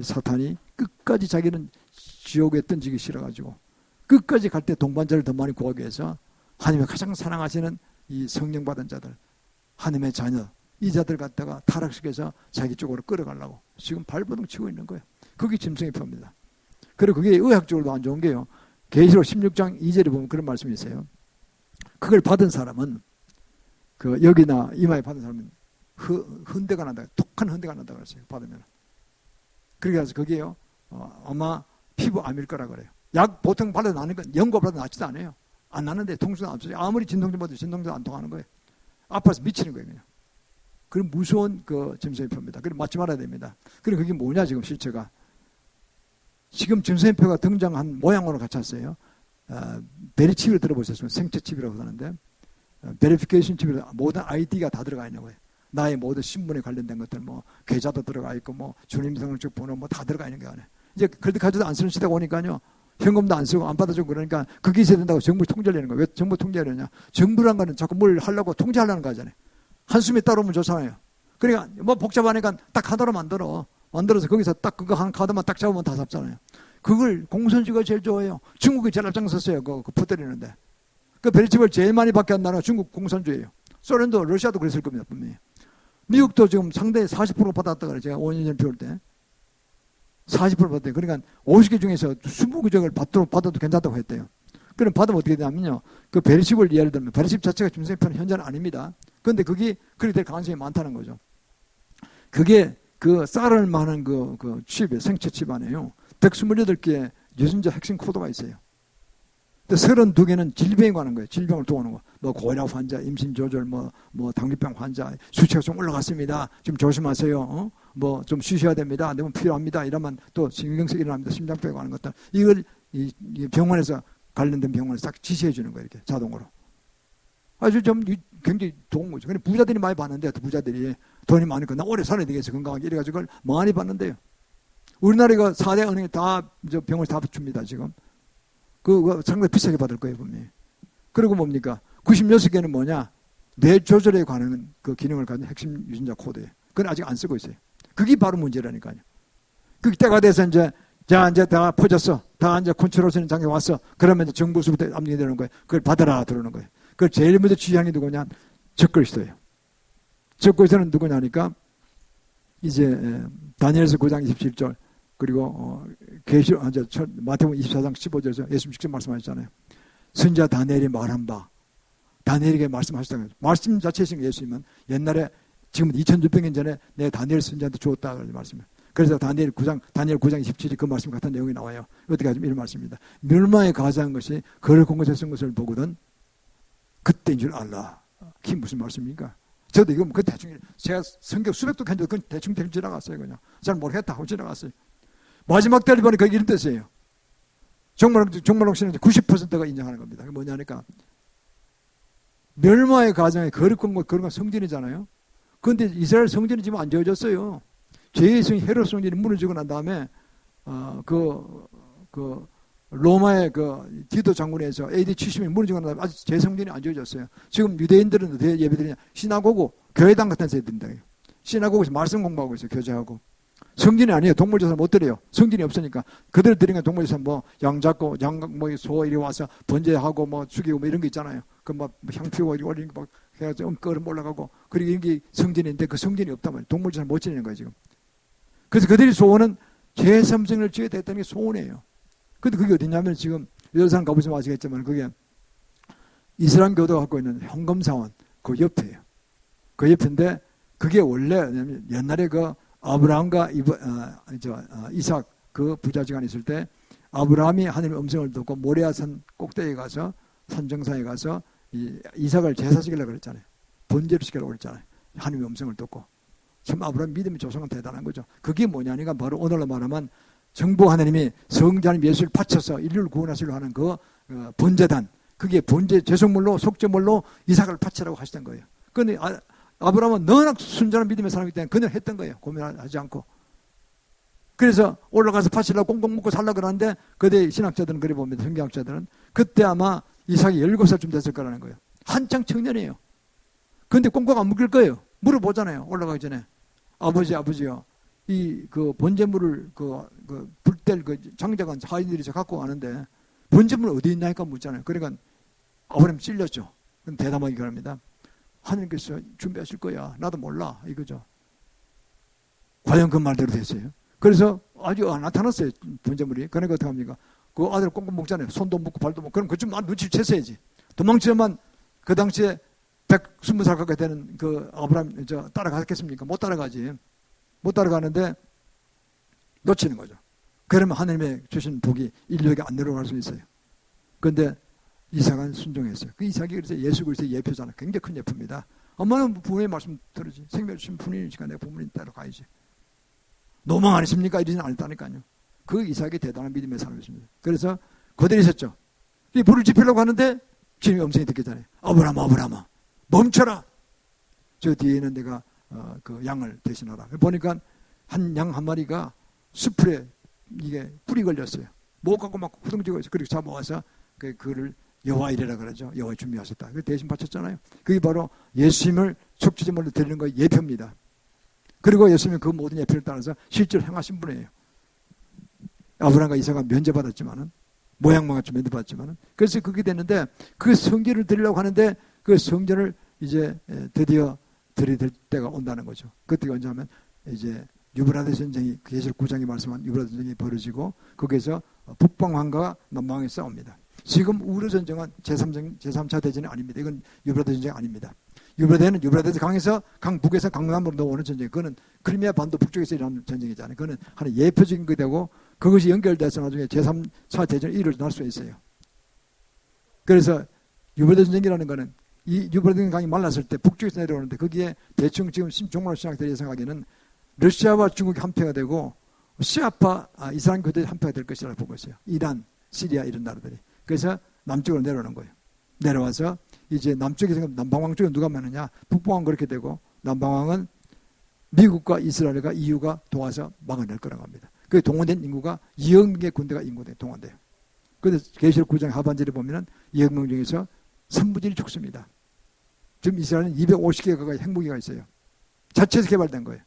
사탄이 끝까지 자기는 지옥에 던지기 싫어가지고 끝까지 갈 때 동반자를 더 많이 구하기 위해서 하나님의 가장 사랑하시는 이 성령 받은 자들, 하나님의 자녀, 이 자들 갖다가 타락시켜서 자기 쪽으로 끌어가려고 지금 발버둥 치고 있는 거예요. 그게 짐승의 표입니다. 그리고 그게 의학적으로도 안 좋은 게요. 계시록 16장 2절에 보면 그런 말씀이 있어요. 그걸 받은 사람은 그 여기나 이마에 받은 사람은 흔대가 난다. 독한 흔대가 난다 그랬어요. 받으면. 그래서 그게요. 아마 피부암일 거라 그래요. 약 보통 발라도 나는 건 연고 발라도 낫지도 않아요. 안 나는데 통증도 없어요. 아무리 진통제 받아도 진통제도 안 통하는 거예요. 아파서 미치는 거예요. 그냥. 그런 무서운 그 점성의 표입니다. 그럼 맞지 말아야 됩니다. 그리고 그게 뭐냐 지금 실체가. 지금 점성의 표가 등장한 모양으로 같이 왔어요. 베리칩을 들어보셨으면 생체칩이라고 하는데 베리피케이션 칩에 모든 아이디가 다 들어가 있는 거예요. 나의 모든 신분에 관련된 것들 뭐 계좌도 들어가 있고 뭐 주민등록증 번호 뭐 다 들어가 있는 게 아니에요. 이제 크레딧 카드도 안 쓰는 시대가 오니까요. 현금도 안 쓰고 안 받아주고 그러니까 그게 있어야 된다고 정부 통제를 하는 거예요. 왜 정부 통제하려냐? 정부란 거는 자꾸 뭘 하려고 통제하려는 거잖아요. 한숨이 따라오면 좋잖아요. 그러니까 뭐 복잡하니까 딱 하나로 만들어서 거기서 딱 그거 한 카드만 딱 잡으면 다 잡잖아요. 그걸 공산주의가 제일 좋아해요. 중국이 제일 앞장섰어요. 그거 퍼뜨리는데. 그 베리칩을 제일 많이 받게 한 나라가 중국 공산주의예요. 소련도 러시아도 그랬을 겁니다. 분명히. 미국도 지금 상당히 40% 받았다 그래요. 제가 5년 전에 배울 때. 40% 받았대요. 그러니까 50개 중에서 20개 받아도 괜찮다고 했대요. 그럼 받으면 어떻게 되냐면요. 그 베리칩을 예를 들면 베리칩 자체가 중세표는 현재는 아닙니다. 그런데 그게 그렇게 될 가능성이 많다는 거죠. 그게 그 쌀을 많은 그 칩에 생체 칩 안에요. 128개의 유전자 핵심 코드가 있어요. 근데 32개는 질병에 관한 거예요. 질병을 도우는 거. 뭐 고혈압 환자, 임신 조절, 뭐 당뇨병 환자, 수치가 좀 올라갔습니다. 좀 조심하세요. 뭐 좀 쉬셔야 됩니다. 너무 필요합니다. 이러면 또 신경성 일어납니다. 심장병에 관한 것들. 이걸 이 병원에서 관련된 병원에서 딱 지시해 주는 거예요. 이렇게 자동으로. 아주 좀 굉장히 좋은 거죠. 근데 부자들이 많이 받는데 부자들이 돈이 많으니까 나 오래 살아야 되겠어. 건강하게 이래가지고 그걸 많이 받는데요. 우리나라가 4대 은행이 다 병원을 다 줍니다. 지금. 그거 상당히 비싸게 받을 거예요. 분명히. 그리고 뭡니까? 96개는 뭐냐? 뇌 조절에 관한 그 기능을 가진 핵심 유전자 코드예요. 그건 아직 안 쓰고 있어요. 그게 바로 문제라니까요. 그 때가 돼서 이제 다 퍼졌어. 다 이제 컨트롤 쓰는 장에 왔어. 그러면 이제 정부서부터 압력이 되는 거예요. 그걸 받아라 들어오는 거예요. 그걸 제일 먼저 취하는 게 누구냐? 적그리스도예요. 적그리스도는 누구냐니까 이제 다니엘서 9장 27절 그리고 마태복음 24장 15절에서 예수님 직접 말씀하셨잖아요. 선지자 다니엘이 말한 바 다니엘에게 말씀하셨다는 거죠. 말씀 자체이신 예수님은 옛날에 지금 2600년 전에 내 다니엘 선지자한테 주었다 그런 말씀이에요. 그래서 다니엘 9장 27이 그 말씀 같은 내용이 나와요. 어떻게 하면 이런 말씀입니다. 멸망에 가자한 것이 그를 공고에 쓴 것을 보거든 그때인 줄 알라. 그게 무슨 말씀입니까? 저도 이거 그 대충 제가 성경 수백도 했는데 그건 대충 지나갔어요. 그냥 잘 모르겠다 하고 지나갔어요. 마지막 때를 보니까 이런 뜻이에요. 정말로 씨는 90%가 인정하는 겁니다. 그게 뭐냐니까 멸망의 가정에 거룩한 것 그런 건 성전이잖아요. 그런데 이스라엘 성전이 지금 안 지어졌어요. 죄의 성 헤롯 성전이 무너지고 난 다음에 로마의 그 디도 장군에서 AD 70년에 무너지고 난 다음에 아직 제 성전이 안 지어졌어요. 지금 유대인들은 어떻게 예배드리냐? 시나고고 교회당 같은 데서 드린다. 시나고고에서 말씀 공부하고 있어요. 교제하고. 성전이 아니에요. 동물제사 못 드려요. 성전이 없으니까. 그들 드리는 동물제사 뭐 양 잡고 소 이리 와서 번제하고 뭐 죽이고 뭐 이런 거 있잖아요. 그 막 향 피우고 이런 거 막 해가지고 끓음 올라가고 그리고 이런 게 성전인데 그 성전이 없단 말이에요. 동물제사 못 지내는 거예요 지금. 그래서 그들이 소원은 제 삼성을 지어야 됐다는 게 소원이에요. 근데 그게 어디냐면 지금 예루살렘 가보시면 아시겠지만 그게 이슬람 교도가 갖고 있는 현금사원 그 옆에요. 그 옆인데 그게 원래 옛날에 그 아브라함과 이삭 그 부자지간이 있을 때 아브라함이 하나님의 음성을 듣고 모레아산 꼭대기에 가서 산정상에 가서 이삭을 제사시키려고 그랬잖아요. 번제를 시키려고 그랬잖아요. 하나님의 음성을 듣고. 참 아브라함 믿음의 조상은 대단한 거죠. 그게 뭐냐니까 바로 오늘로 말하면 정부 하나님이 성자님 예수를 바쳐서 인류를 구원하시려 하는 그 번제단, 그게 번제 제성물로 속죄물로 이삭을 바치라고 하시던 거예요. 그런데 아브라함은 너무나 순전한 믿음의 사람이기 때문에 그냥 했던 거예요. 고민하지 않고. 그래서 올라가서 바치려고 꽁꽁 묶고 살려고 그러는데 그때 신학자들은 그래 봅니다. 성경학자들은 그때 아마 이삭이 17살쯤 됐을 거라는 거예요. 한창 청년이에요. 그런데 꽁꽁 안 묶일 거예요. 물어보잖아요. 올라가기 전에. 아버지요. 그 번제물을 불뗄 장작은 자기들이 갖고 가는데 번제물 어디 있나니까 묻잖아요. 그러니까 아브라함 찔렸죠. 그럼 대담하게 그럽니다. 하나님께서 준비하실 거야. 나도 몰라. 이거죠. 과연 그 말대로 됐어요. 그래서 아주 나타났어요. 번제물이. 그러니까 어떻게 합니까? 그 아들 꽁꽁 묶잖아요. 손도 묶고 발도 묶고. 그럼 그좀 눈치를 챘어야지. 도망치면 그 당시에 120살 가까이 되는 그 아브라함 따라가겠습니까? 못 따라가지. 못 따라가는데 놓치는 거죠. 그러면 하나님의 주신 복이 인류에게 안 내려갈 수 있어요. 그런데 이삭은 순종했어요. 그 이삭이 그래서 예수 그리스도의 예표잖아요. 굉장히 큰 예표입니다. 엄마는 부모의 말씀 들으지. 생명 주신 분이니까 내가 부모님 따라 가야지. 노망 아니십니까? 이러지는 않았다니까요. 그 이삭이 대단한 믿음의 사람이었습니다. 그래서 그대로 있었죠. 이 불을 지피려고 하는데 주님의 음성이 듣겠잖아요. 아브라함아 멈춰라. 저 뒤에는 내가 그 양을 대신하라. 보니까 양 한 마리가 수풀에 이게 뿔이 걸렸어요. 못 갖고 막 후둥지고 있어요. 그렇게 잡아와서 그를 여호와 이래라 그러죠. 여호와 준비하셨다. 그 대신 바쳤잖아요. 그게 바로 예수님을 속죄제물로 드리는 거의 예표입니다. 그리고 예수님은 그 모든 예표를 따라서 실제로 행하신 분이에요. 아브라함과 이삭은 면제받았지만은 모양만 같이 면제받았지만은 그래서 그게 됐는데 그 성전을 드리려고 하는데 그 성전을 이제 드디어 드릴 때가 온다는 거죠. 그때가 언제 하면 이제 유브라데 전쟁이 계시록 9장에 말씀한 유브라데 전쟁이 벌어지고 거기에서 북방왕과 남방왕이 싸웁니다. 지금 우르 전쟁은 제3차 대전이 아닙니다. 이건 유브라데 전쟁이 아닙니다. 유브라데는 유브라데 강에서 강북에서 강남으로 넘어오는 전쟁. 그거는 크리미아 반도 북쪽에서 일어나는 전쟁이잖아요. 그거는 하나의 예표적인 게 되고 그것이 연결돼서 나중에 제3차 대전이 일어날 수 있어요. 그래서 유브라데 전쟁이라는 거는 이 유브라데 강이 말랐을 때 북쪽에서 내려오는데 거기에 대충 지금 종말로 신학들이 생각하기에는 러시아와 중국이 한패가 되고 시아파 이슬람 교도의 한패가 될 것이라고 보고 있어요. 이란, 시리아 이런 나라들이. 그래서 남쪽으로 내려오는 거예요. 내려와서 이제 남쪽에서 남방왕 쪽에 누가 많느냐? 북방왕 그렇게 되고 남방왕은 미국과 이스라엘과 EU가 도와서 막아낼 거라고 합니다. 그 동원된 인구가 2억 명의 군대가 동원돼요. 그런데 계시록 9장 하반절에 보면은 2억 명 중에서 3분의 1이 죽습니다. 지금 이스라엘은 250개 가까이 핵무기가 있어요. 자체에서 개발된 거예요.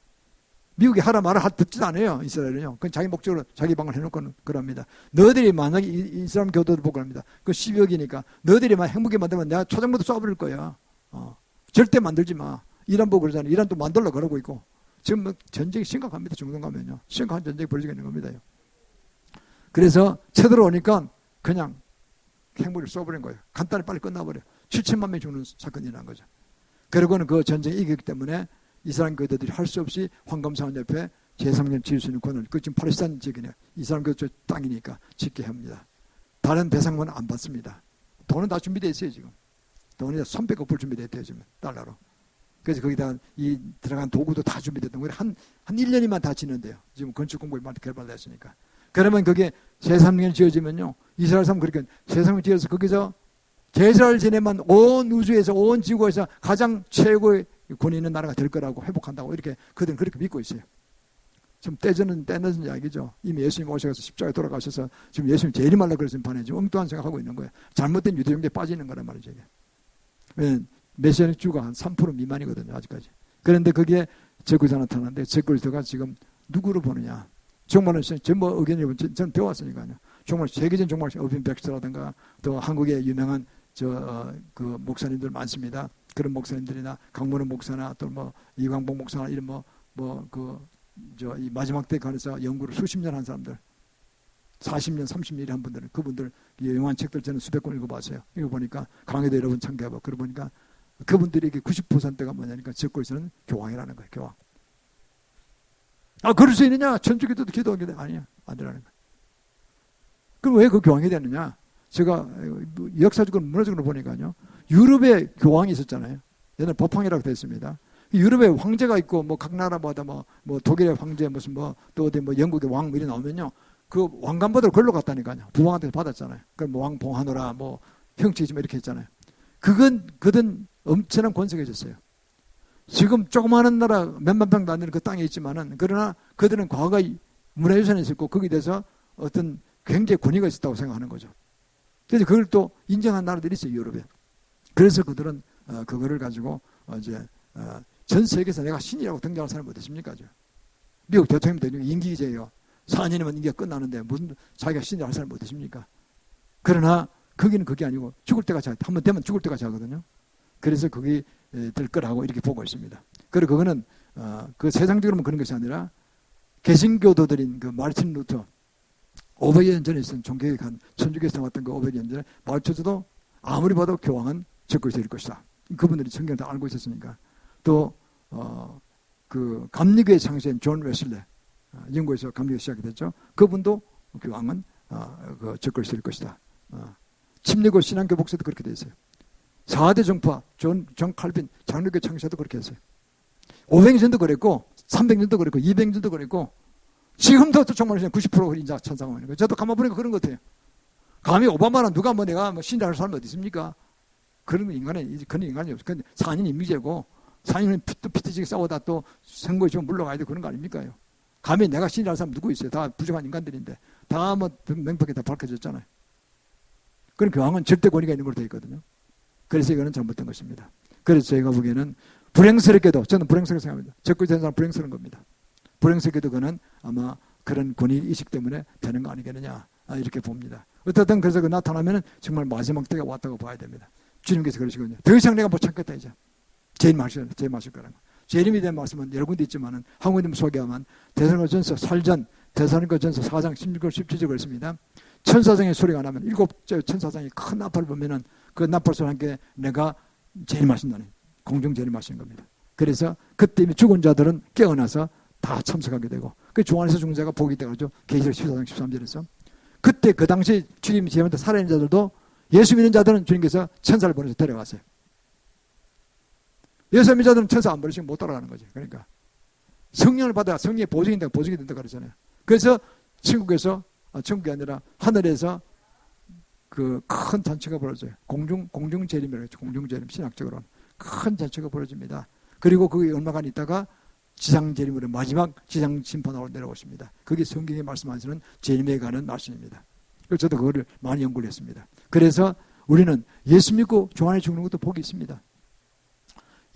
미국이 하라 말아 듣지도 않아요. 이스라엘은요. 그건 자기 목적으로 자기 방을 해놓고는 그럽니다. 너희들이 만약에 이슬람 교도를 보고 합니다. 그 12억이니까 너희들이 만 핵무기 만들면 내가 초장부터 쏴버릴 거야. 절대 만들지 마. 이란 보고 그러잖아요. 이란 또 만들려고 그러고 있고. 지금 뭐 전쟁이 심각합니다. 중동 가면요. 심각한 전쟁이 벌어지고 있는 겁니다. 그래서 쳐들어오니까 그냥 핵무기를 쏘버린 거예요. 간단히 빨리 끝나버려요. 7천만 명이 죽는 사건이 일어난 거죠. 그리고는 그 전쟁이 이겼기 때문에 이슬람 교도들이 할 수 없이 황금사원 옆에 제3년 지을 수 있는 권을, 그 지금 팔레스타인 지역이냐 이슬람 교도 땅이니까 짓게 합니다. 다른 대상만은 안 받습니다. 돈은 다 준비되어 있어요. 지금 돈이 300억 불 준비되어 있대요. 지금 달러로. 그래서 거기다 이 들어간 도구도 다 준비됐던 거예요. 한 1년이면 다 짓는데요. 지금 건축 공법이 많이 개발됐으니까. 그러면 그게 제3년 지어지면요. 이스라엘 사람 그렇게 제3년 지어서 거기서 제사를 지내면 온 우주에서 온 지구에서 가장 최고의 권위 있는 나라가 될 거라고 회복한다고 이렇게 그들은 그렇게 믿고 있어요. 좀 떼늦은 이야기죠. 이미 예수님 오셔서 십자가에 돌아가셔서 지금 예수님 제일 말라 그러신 판에 지금 엉뚱한 생각하고 있는 거예요. 잘못된 유대종교에 빠지는 거란 말이죠. 메시아닉 주가 한 3% 미만이거든요. 아직까지. 그런데 그게 적그리스도가 나타나는데 적그리스도가 지금 누구로 보느냐. 정말로 전부 의견이 저는 배웠으니까요. 정말 세계적인 정말 어빈 백스라든가 또 한국의 유명한 그 목사님들 많습니다. 그런 목사님들이나 강문호 목사나 또 뭐 이광복 목사나 이런 이 마지막 때 관해서 연구를 수십 년 한 사람들 40년, 30년 한 분들은 그분들 영한 책들 저는 수백 권 읽어봤어요. 이거 보니까 강의도 여러 번 참가해봐. 그러고 보니까 그분들에게 90%가 뭐냐니까 적고 있는 교황이라는 거예요. 교황. 아, 그럴 수 있느냐? 천주교도 기도하게 아니야. 안 되라는 거예요. 그럼 왜 그 교황이 되느냐? 제가 역사적으로 문화적으로 보니까요. 유럽에 교황이 있었잖아요. 옛날 법황이라고 되어 있습니다. 유럽에 황제가 있고 뭐 각 나라마다 뭐 독일의 황제 무슨 뭐 또 어디 뭐 영국의 왕 이런 나오면요. 그 왕관받으러 걸로 갔다니까요. 부왕한테 받았잖아요. 그럼 뭐 왕봉하노라 뭐 형치지 뭐 이렇게 했잖아요. 그든 엄청난 권세가 있었어요. 지금 조그마한 나라 몇만 평도 안 되는 그 땅에 있지만은 그러나 그들은 과거에 문화유산이 있었고 거기에 대해서 어떤 굉장히 권위가 있었다고 생각하는 거죠. 그래서 그걸 또 인정한 나라들이 있어요. 유럽에. 그래서 그들은 그거를 가지고 이제 전 세계에서 내가 신이라고 등장하는 사람이 어떻습니까? 미국 대통령 되는 임기제예요. 4년이면 임기가 끝나는데 무슨 자기가 신이라고 할 사람이 어떻습니까? 그러나 거기는 그게 아니고 죽을 때까지 한번 되면 죽을 때까지 하거든요. 그래서 그게 될 거라고 이렇게 보고 있습니다. 그리고 그거는 그 세상적으로는 그런 것이 아니라 개신교도들인 그 마르틴 루터 500년 전에 있었던 종교개혁한 천주교에서 나왔던 그 500년 전에 마르틴도 아무리 봐도 교황은 적그리스도 될 것이다. 그분들이 성경을 다 알고 있었으니까. 또 그 감리교의 창시인 존 웨슬레 영국에서 감리교 시작이 됐죠. 그분도 교황은 그 적그리스도 될 것이다. 침례교 신앙교 복사도 그렇게 돼 있어요. 4대 정파 존 칼빈 장로교 창시도 그렇게 했어요. 500년도 그랬고 300년도 그랬고 200년도 그랬고 지금도 정말 90% 인자 천상하는 거예요. 저도 가만 보니까 그런 것 같아요. 감히 오바마는 누가 뭐 내가 뭐 신뢰할 사람이 어디 있습니까? 그런 인간이 없어요. 근데 4년 임기제고 4년은 피트지게 싸우다 또 선거에 좀 물러가야 돼 그런 거 아닙니까? 감히 내가 신뢰할 사람 누구 있어요? 다 부정한 인간들인데 다 뭐 명백히 다 밝혀졌잖아요. 그런 교황은 절대 권위가 있는 걸로 되어 있거든요. 그래서 이거는 잘못된 것입니다. 그래서 제가 보기에는 불행스럽게도 저는 불행스럽게 생각합니다. 적그리스도 된 사람 불행스러운 겁니다. 불행스럽게도 그는 아마 그런 권위의식 때문에 되는 거 아니겠느냐 이렇게 봅니다. 어쨌든 그래서 그 나타나면 정말 마지막 때가 왔다고 봐야 됩니다. 주님께서 그러시거든요. 더 이상 내가 못 참겠다 이제. 제일 마실 거라는 거. 재림에 대한 말씀은 여러 군데 있지만은 한국님 소개하면 데살로니가전서 4장 16절 17절 그랬습니다. 천사장의 소리가 나면 7째 천사장이 큰 나팔을 보면은 그 나팔 소리와 함께 내가 재림하신다는 공중 재림하시는 겁니다. 그래서 그때 이미 죽은 자들은 깨어나서 다 참석하게 되고 그 주 안에서 죽은 자가 복이 되죠. 계시록 14장 13절에서 그때 그 당시 주님 재림한테 살아있는 자들도 예수 믿는 자들은 주님께서 천사를 보내서 데려갔어요. 예수 믿는 자들은 천사 안 보내시면 못 따라가는 거죠. 그러니까 성령을 받아 성령의 보증이 된다 그러잖아요. 그래서 천국이 아니라 하늘에서 그 큰 잔치가 벌어져요. 공중 재림이라고 했죠. 공중 재림 신학적으로는 큰 잔치가 벌어집니다. 그리고 그게 얼마간 있다가 지상 재림으로 마지막 지상 심판으로 내려오십니다. 그게 성경이 말씀하시는 재림에 관한 말씀입니다. 그래서 저도 그거를 많이 연구를 했습니다. 그래서 우리는 예수 믿고 주 안에 죽는 것도 복이 있습니다.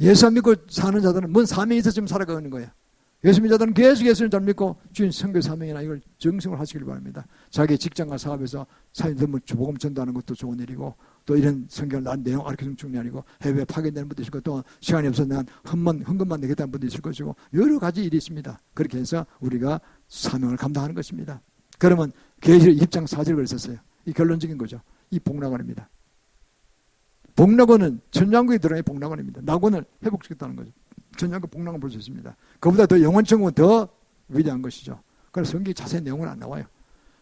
예수 안 믿고 사는 자들은 뭔 사명이 있어서 지금 살아가는 거예요. 예수 믿는 자들은 계속 예수를 잘 믿고 주인 선교 사명이나 이걸 정성을 하시길 바랍니다. 자기 직장과 사업에서 사회들 복음 전도하는 것도 좋은 일이고 또 이런 성경을 난 내용 가르쳐주는 중이 아니고 해외에 파견되는 분도 있을 것이고 또 시간이 없어서 난 헌금만 내겠다는 분도 있을 것이고 여러 가지 일이 있습니다. 그렇게 해서 우리가 사명을 감당하는 것입니다. 그러면 계시록 20장 4절을 그랬었어요. 이 결론적인 거죠. 이 복락원입니다. 복락원은 천냥국이 들어가는 복락원입니다. 낙원을 회복시켰다는 거죠. 천냥국 복락원 볼 수 있습니다. 그보다 더 영원천국은 더 위대한 것이죠. 그래서 성경에 자세한 내용은 안 나와요.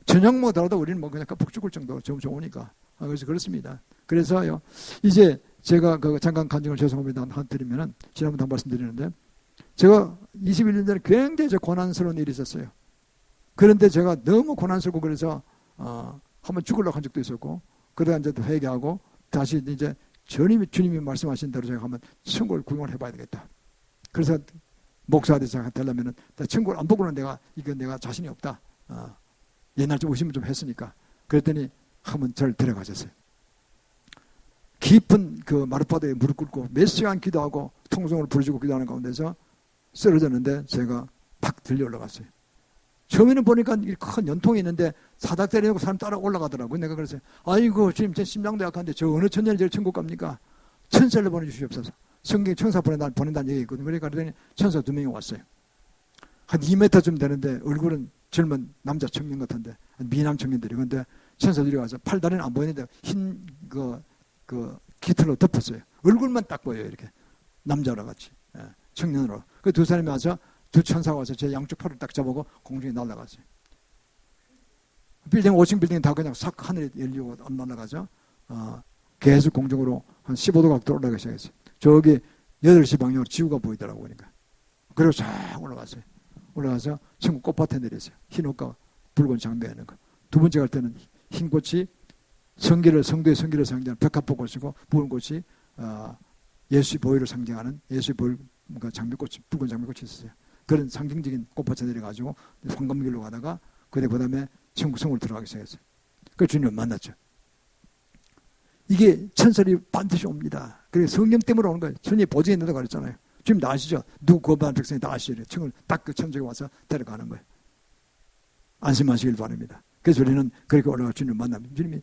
천냥국만 들어도 우리는 뭐 그냥 뻑 죽을 정도로 좋으니까. 그래서 그렇습니다. 그래서요, 이제 제가 잠깐 간증을 죄송합니다. 드리면은, 지난번에 한 말씀 드리는데, 제가 21년 전에 굉장히 고난스러운 일이 있었어요. 그런데 제가 너무 고난스럽고 그래서, 한번 죽으려고 한 적도 있었고, 그러다 이제 회개하고, 다시 이제 주님이 말씀하신 대로 제가 한번 천국을 구경을 해봐야 되겠다. 그래서 목사한테 제가 되려면은, 천국을 안 보고는 내가 자신이 없다. 옛날 좀 의심을 좀 했으니까. 그랬더니 한번 저를 데려가셨어요. 깊은 그 마룻바닥에 무릎 꿇고 몇 시간 기도하고 통성을 부르짖고 기도하는 가운데서 쓰러졌는데 제가 팍 들려 올라갔어요. 처음에는 보니까 큰 연통이 있는데 사닥 때려놓고 사람 따라 올라가더라고요. 내가 그랬어요. 아이고 주님 제 심장도 약한데 저 어느 천년이 제일 천국 갑니까? 천사를 보내주시옵소서. 성경에 천사 보낸다는 얘기 있거든요. 그러니까 그랬더니 천사 2명이 왔어요. 한 2m쯤 되는데 얼굴은 젊은 남자 청년 같은데 미남 청년들이. 근데 천사들이 와서 팔다리는 안 보이는데 흰 그 깃털로 덮었어요. 얼굴만 딱 보여요. 이렇게 남자라 같이 청년으로. 그 두 사람이 와서 두 천사가 와서 제 양쪽 팔을 딱 잡아고 공중에 날아갔어요. 빌딩 5층 빌딩 다 그냥 싹 하늘에 열리고 날아가죠. 계속 공중으로 한 15도 각도로 올라가기 시작했어요. 저기 8시 방향으로 지구가 보이더라고 보니까. 그리고 쫙 올라갔어요. 올라가서 천국 꽃밭에 내렸어요. 흰 옷과 붉은 장비가 있는 거. 두 번째 갈 때는 흰 꽃이 성도의 성기를 상징하는 백합꽃이고, 붉은 꽃이 예수의 보혈을 상징하는 예수의 보혈 장미꽃이, 붉은 장미꽃이 있었어요. 그런 상징적인 꽃밭에 내려가지고 황금길로 가다가 그 다음에 천국 성으로 들어가기 시작했어요. 그 주님을 만났죠. 이게 천설이 반드시 옵니다. 그래서 성령 때문에 오는 거예요. 천이 보증에 있는다고 그랬잖아요. 주님 다 아시죠? 누구 거부한 백성이 다 아시죠? 청을 딱 그 천적에 와서 데려가는 거예요. 안심하시길 바랍니다. 그래서 우리는 그렇게 올라가 주님을 만납니다. 주님이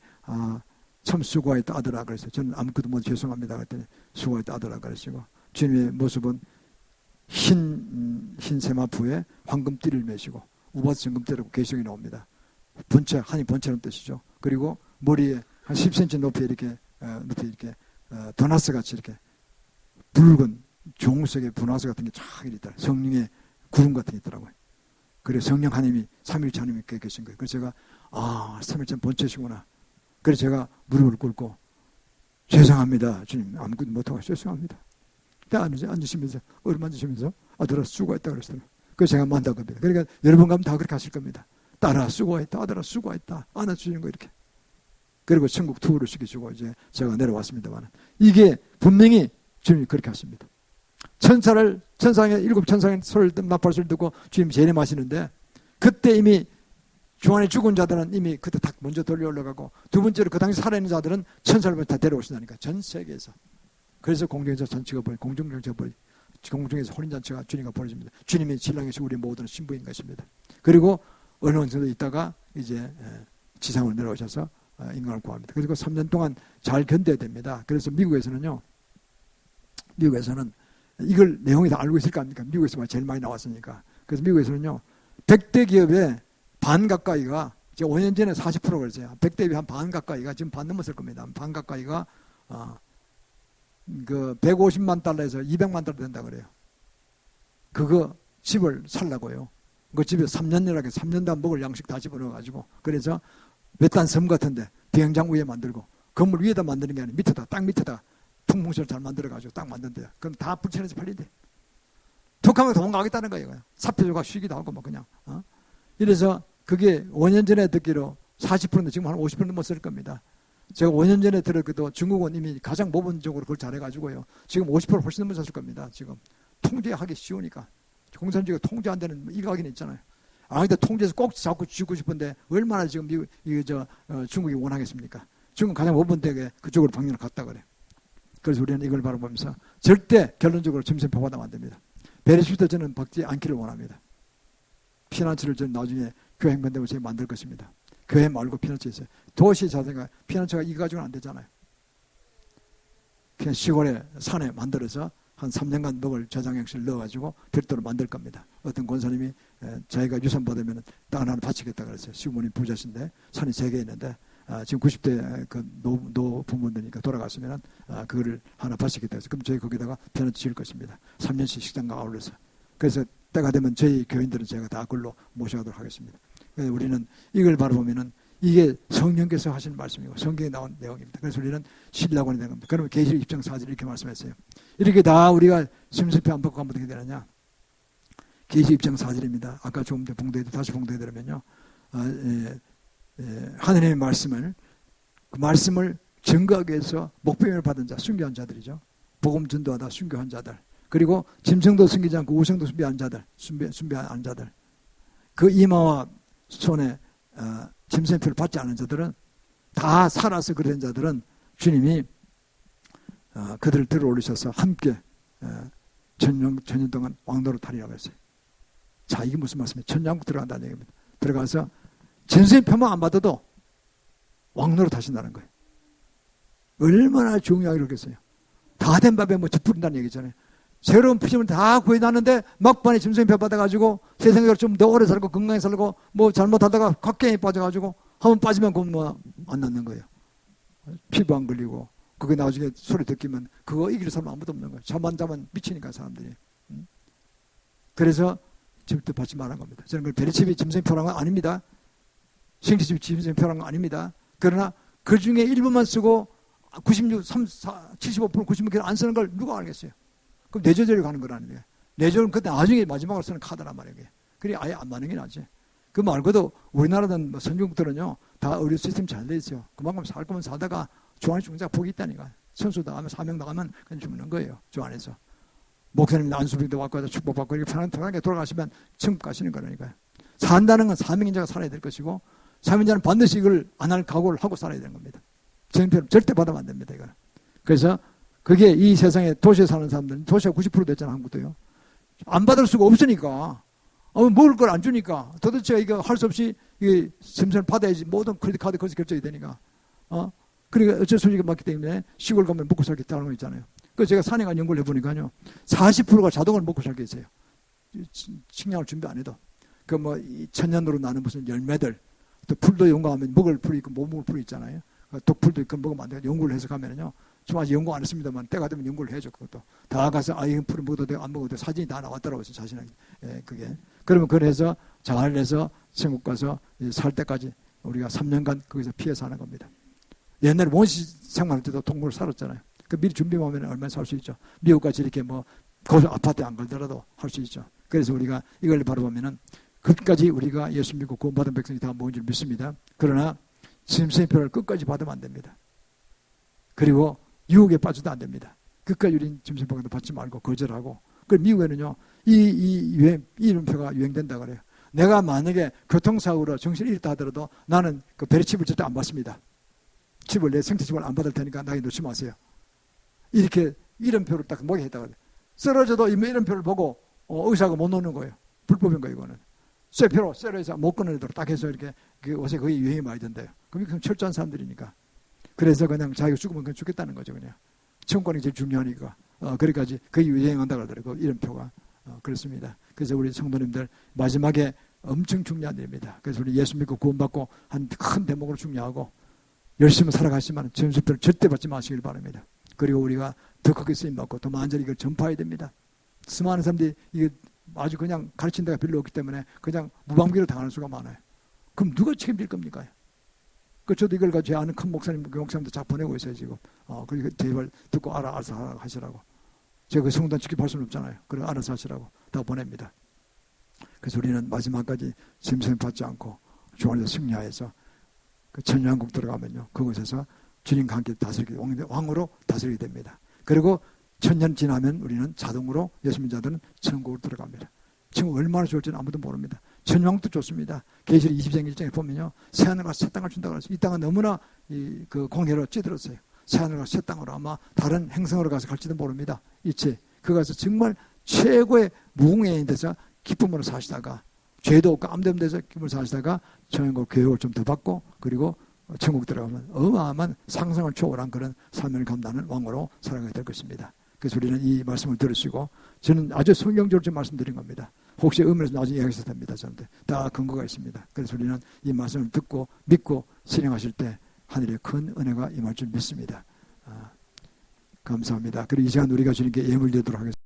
참 수고했다 아들아 그랬어요. 저는 아무것도 못 죄송합니다 그랬더니 수고했다 아들아 그랬시고, 주님의 모습은 흰 세마포에 황금띠를 매시고 우바스 정금띠라고 계시록이 나옵니다. 한이 번체라는 뜻이죠. 그리고 머리에 한 10cm 높이 이렇게 도나스 같이 이렇게 붉은 종색의 분화스 같은 게 쫙 있더라고요. 성령의 구름 같은 게 있더라고요. 그래서 성령 하나님이 삼일체 하나님이 계신 거예요. 그래서 제가 삼일체 본체시구나. 그래서 제가 무릎을 꿇고 죄송합니다. 주님 아무것도 못하고 죄송합니다. 앉으시면서 어루만지시면서 아들아 수고했다 그랬어요. 그래서 제가 만난 겁니다. 그러니까 여러분 가면 다 그렇게 하실 겁니다. 딸아 수고했다. 아들아 수고했다. 안아주시는 거 이렇게. 그리고 천국 투어를 시켜주고 이제 제가 내려왔습니다만, 이게 분명히 주님이 그렇게 하십니다. 일곱 천상의 소리를 나팔 소리를 듣고 주님 재림하시는데, 그때 이미 주 안에 죽은 자들은 이미 그때 딱 먼저 돌려 올라가고, 두 번째로 그 당시 살아있는 자들은 천사를 다 데려오신다니까, 전 세계에서. 그래서 공중에서 잔치가 공중에서 혼인잔치가 주님과 벌어집니다. 주님이 신랑이시고 우리 모두는 신부인 것입니다. 그리고 어느 정도 있다가 이제 지상으로 내려오셔서 인간을 구합니다. 그리고 3년 동안 잘 견뎌야 됩니다. 그래서 미국에서는 이걸 내용이 다 알고 있을 거 아닙니까? 미국에서 제일 많이 나왔으니까. 그래서 미국에서는요, 100대 기업의 반 가까이가, 이제 5년 전에 40% 그랬어요. 100대 한 반 가까이가, 지금 반 넘었을 겁니다. 반 가까이가, 그 150만 달러에서 200만 달러 된다 그래요. 그거 집을 살라고요. 그 집에 3년 내라게 3년 다 먹을 양식 다 집어넣어가지고, 그래서 외딴 섬 같은데 비행장 위에 만들고, 건물 위에다 만드는 게 아니라 밑에다, 땅 밑에다 풍풍시설 잘 만들어가지고 딱 만든대요. 그럼 다 불천해서 팔린대. 툭하면 도망가겠다는 거예요. 사표조각 쉬기도 하고 뭐 그냥. 이래서 그게 5년 전에 듣기로 40%인데 지금 한 50% 넘었을 겁니다. 제가 5년 전에 들었기도 중국은 이미 가장 모범적으로 그걸 잘해가지고요. 지금 50% 훨씬 넘었을 겁니다. 지금 통제하기 쉬우니까. 공산주의가 통제 안 되는 일각이는 있잖아요. 근데 통제해서 꼭 잡고 쥐고 싶은데 얼마나 지금 중국이 원하겠습니까? 중국은 가장 모범되게 그쪽으로 방향을 갔다 그래요. 그래서 우리는 이걸 바라보면서 절대 결론적으로 점선표 받으면 안 됩니다. 베리스부터 저는 받지 않기를 원합니다. 피난처를 저는 나중에 교회 행변대로 제가 만들 것입니다. 교회 말고 피난처 있어요. 도시 자체가 피난처가 이 가지고는 안 되잖아요. 그냥 시골에 산에 만들어서 한 3년간 먹을 저장형식을 넣어가지고 별도로 만들 겁니다. 어떤 권사님이 자기가 유산 받으면 땅 하나 바치겠다 그랬어요. 시부모님 부자신데 산이 3개 있는데 지금 90대 그 노 부모님이니까 돌아갔으면 그거를 하나 바치겠다 해서, 그럼 저희 거기다가 피난처 지을 것입니다. 3년씩 식당과 아울러서. 그래서 때가 되면 저희 교인들은 제가 다 그걸로 모셔가도록 하겠습니다. 그래서 우리는 이걸 바라보면은 이게 성령께서 하신 말씀이고 성경에 나온 내용입니다. 그래서 우리는 신뢰하고 있는 겁니다. 그러면 계시록 20장 4절 이렇게 말씀했어요. 이렇게 다 우리가 심술표 안 받고 가면 어떻게 되느냐. 계시록 20장 4절입니다. 아까 조금 전에 봉독해도 다시 봉독해드리면요. 하느님의 말씀을, 그 말씀을 증거하기 위해서 목배임을 받은 자, 순교한 자들이죠. 복음 전도하다 순교한 자들. 그리고 짐승도 숨기지 않고 우상도 숭배한 자들, 숭배한 자들. 그 이마와 손에 짐승표를 받지 않은 자들은, 다 살아서 그런 자들은 주님이 그들을 들어 올리셔서 함께 천년 동안 왕노릇 하리라고 했어요. 자, 이게 무슨 말씀이에요? 천년국 들어간다는 얘기입니다. 들어가서 짐승표만 안 받아도 왕노릇 하신다는 거예요. 얼마나 중요하게 그러겠어요. 다 된 밥에 뭐 젖 뿌린다는 얘기잖아요. 새로운 피조물 다 구해놨는데 막판에 짐승표 받아가지고 세상에 좀 더 오래 살고 건강히 살고 뭐 잘못하다가 곽경에 빠져가지고 한번 빠지면 그건 뭐 안 낫는 거예요. 피부 안 걸리고 그게 나중에 소리 듣기면 그거 이길 사람 아무도 없는 거예요. 잠만 자면 미치니까 사람들이. 그래서 절대 받지 말라는 겁니다. 저는 그 베리칩이 짐승표란 건 아닙니다. 생리칩이 짐승표란 건 아닙니다. 그러나 그 중에 일부만 쓰고 96, 3, 4, 75%, 96% 안 쓰는 걸 누가 알겠어요? 그럼 뇌조절이 가는 거라는 거예요. 뇌조절은 그때 나중에 마지막으로 쓰는 카드란 말이에요. 그래 아예 안 맞는 게 낫지. 그 말고도 우리나라든 뭐 선진국들은요 다 의료 시스템 잘 돼 있어요. 그만큼 살 거면 살다가 중환 중자 복이 있다니까. 선수 나가면 사명 나가면 그냥 죽는 거예요. 주 안에서. 목사님 안수비도 받고 축복받고 이렇게 편하게 돌아가시면 천국 가시는 거라니까요. 산다는 건 사명인자가 살아야 될 것이고 사명자는 반드시 이걸 안 할 각오를 하고 살아야 되는 겁니다. 정표는 절대 받으면 안 됩니다. 이거는. 그래서 그게 이 세상에 도시에 사는 사람들은 도시가 90% 됐잖아 한국도요. 안 받을 수가 없으니까 먹을 걸 안 주니까 도대체 이거 할 수 없이 이 점선을 받아야지 모든 크레딧 카드 거기서 결정이 되니까 그러니까 어쩔 수 없이 맞기 때문에 시골 가면 먹고 살게 다는 거 있잖아요. 그 제가 산에 가 연구를 해보니까요 40%가 자동으로 먹고 살게 있어요. 식량을 준비 안 해도 그 뭐 천년으로 나는 무슨 열매들 또 풀도 연구하면 먹을 풀이 있고 못 먹을 풀이 있잖아요. 독풀도 있고 먹으면 안 돼요. 연구를 해서 가면은요. 좀 아직 연구 안 했습니다만 때가 되면 연구를 해줘 그것도 다 가서 이 풀을 먹어도 돼요 안 먹어도 돼요 사진이 다 나왔더라고요 자신에게 그게 그러면 그래서 잘 내서 천국 가서 살 때까지 우리가 3년간 거기서 피해 사는 겁니다. 옛날에 원시 생활할 때도 동물을 살았잖아요. 그 미리 준비하면 얼마나 살 수 있죠. 미국같이 이렇게 뭐 거기서 아파트에 안 걸더라도 할 수 있죠. 그래서 우리가 이걸 바라보면은 끝까지 우리가 예수 믿고 구원받은 백성이 다 모인 줄 믿습니다. 그러나 짐승표를 끝까지 받으면 안 됩니다. 그리고 유혹에 빠져도 안 됩니다. 끝까지 우린 짐승표도 받지 말고 거절하고. 그 미국에는요 이 이름표가 유행된다 그래요. 내가 만약에 교통사고로 정신을 잃다 하더라도 나는 그 베리칩을 절대 안 받습니다. 칩을 내 생체칩을 안 받을 테니까 나에게 놓지 마세요. 이렇게 이름표를 딱 목에 했다가 쓰러져도 이름표를 보고 의사가 못 놓는 거예요. 불법인 거예요 이거는. 쇠표로 쇠로해서 못 끊어내도록 딱 해서 이렇게 옷에 거의 유행이 많이 된대요. 그럼 철저한 사람들이니까. 그래서 그냥 자기가 죽으면 그냥 죽겠다는 거죠 그냥. 천권이 제일 중요하니까. 그러니까지 거의 유행한다 그러더라고요. 이름표가. 그렇습니다. 그래서 우리 성도님들 마지막에 엄청 중요한 일입니다. 그래서 우리 예수 믿고 구원받고 한 큰 대목으로 중요하고 열심히 살아가시면 점수표를 절대 받지 마시길 바랍니다. 그리고 우리가 더 크게 쓰임받고 더 많은 이걸 전파해야 됩니다. 수많은 사람들이 이게 아주 그냥 가르친 데가 별로 없기 때문에 그냥 무방비로 당하는 수가 많아요. 그럼 누가 책임질 겁니까? 그 저도 이걸 가지고 제 아는 큰 목사님, 목사님도 자 보내고 있어요 지금. 그러니까 제발 듣고 알아서 하시라고. 제가 그 성단 지켜볼 수는 없잖아요. 그래 알아서 하시라고 다 보냅니다. 그래서 우리는 마지막까지 짐승 받지 않고 주 안에서 승리하여서 그 천년왕국 들어가면요 그곳에서 주님과 함께 다스리게 왕으로 다스리게 됩니다. 그리고 천년 지나면 우리는 자동으로 예수 믿는 자들은 천국으로 들어갑니다. 천국 얼마나 좋을지는 아무도 모릅니다. 천왕도 좋습니다. 계시록 20장 1장에 보면요 새하늘 가서 새 땅을 준다고 그랬어요. 이 땅은 너무나 그 공해로 찌들었어요. 새하늘 가서 새 땅으로 아마 다른 행성으로 가서 갈지도 모릅니다. 이체 그 가서 정말 최고의 무궁해인 데서 기쁨으로 사시다가 죄도 없고 아무도 없는 데서 기쁨으로 사시다가 천국 교육을 좀 더 받고 그리고 천국 들어가면 어마어마한 상상을 초월한 그런 삶을 감당하는 왕으로 살아가게 될 것입니다. 그래서 우리는 이 말씀을 들으시고 저는 아주 성경적으로 좀 말씀드린 겁니다. 혹시 의문에서 나중에 이야기해도 됩니다. 저한테 다 근거가 있습니다. 그래서 우리는 이 말씀을 듣고 믿고 실행하실 때 하늘의 큰 은혜가 임할 줄 믿습니다. 감사합니다. 그리고 이 시간 우리가 주님께 예물 드리도록 하겠습니다.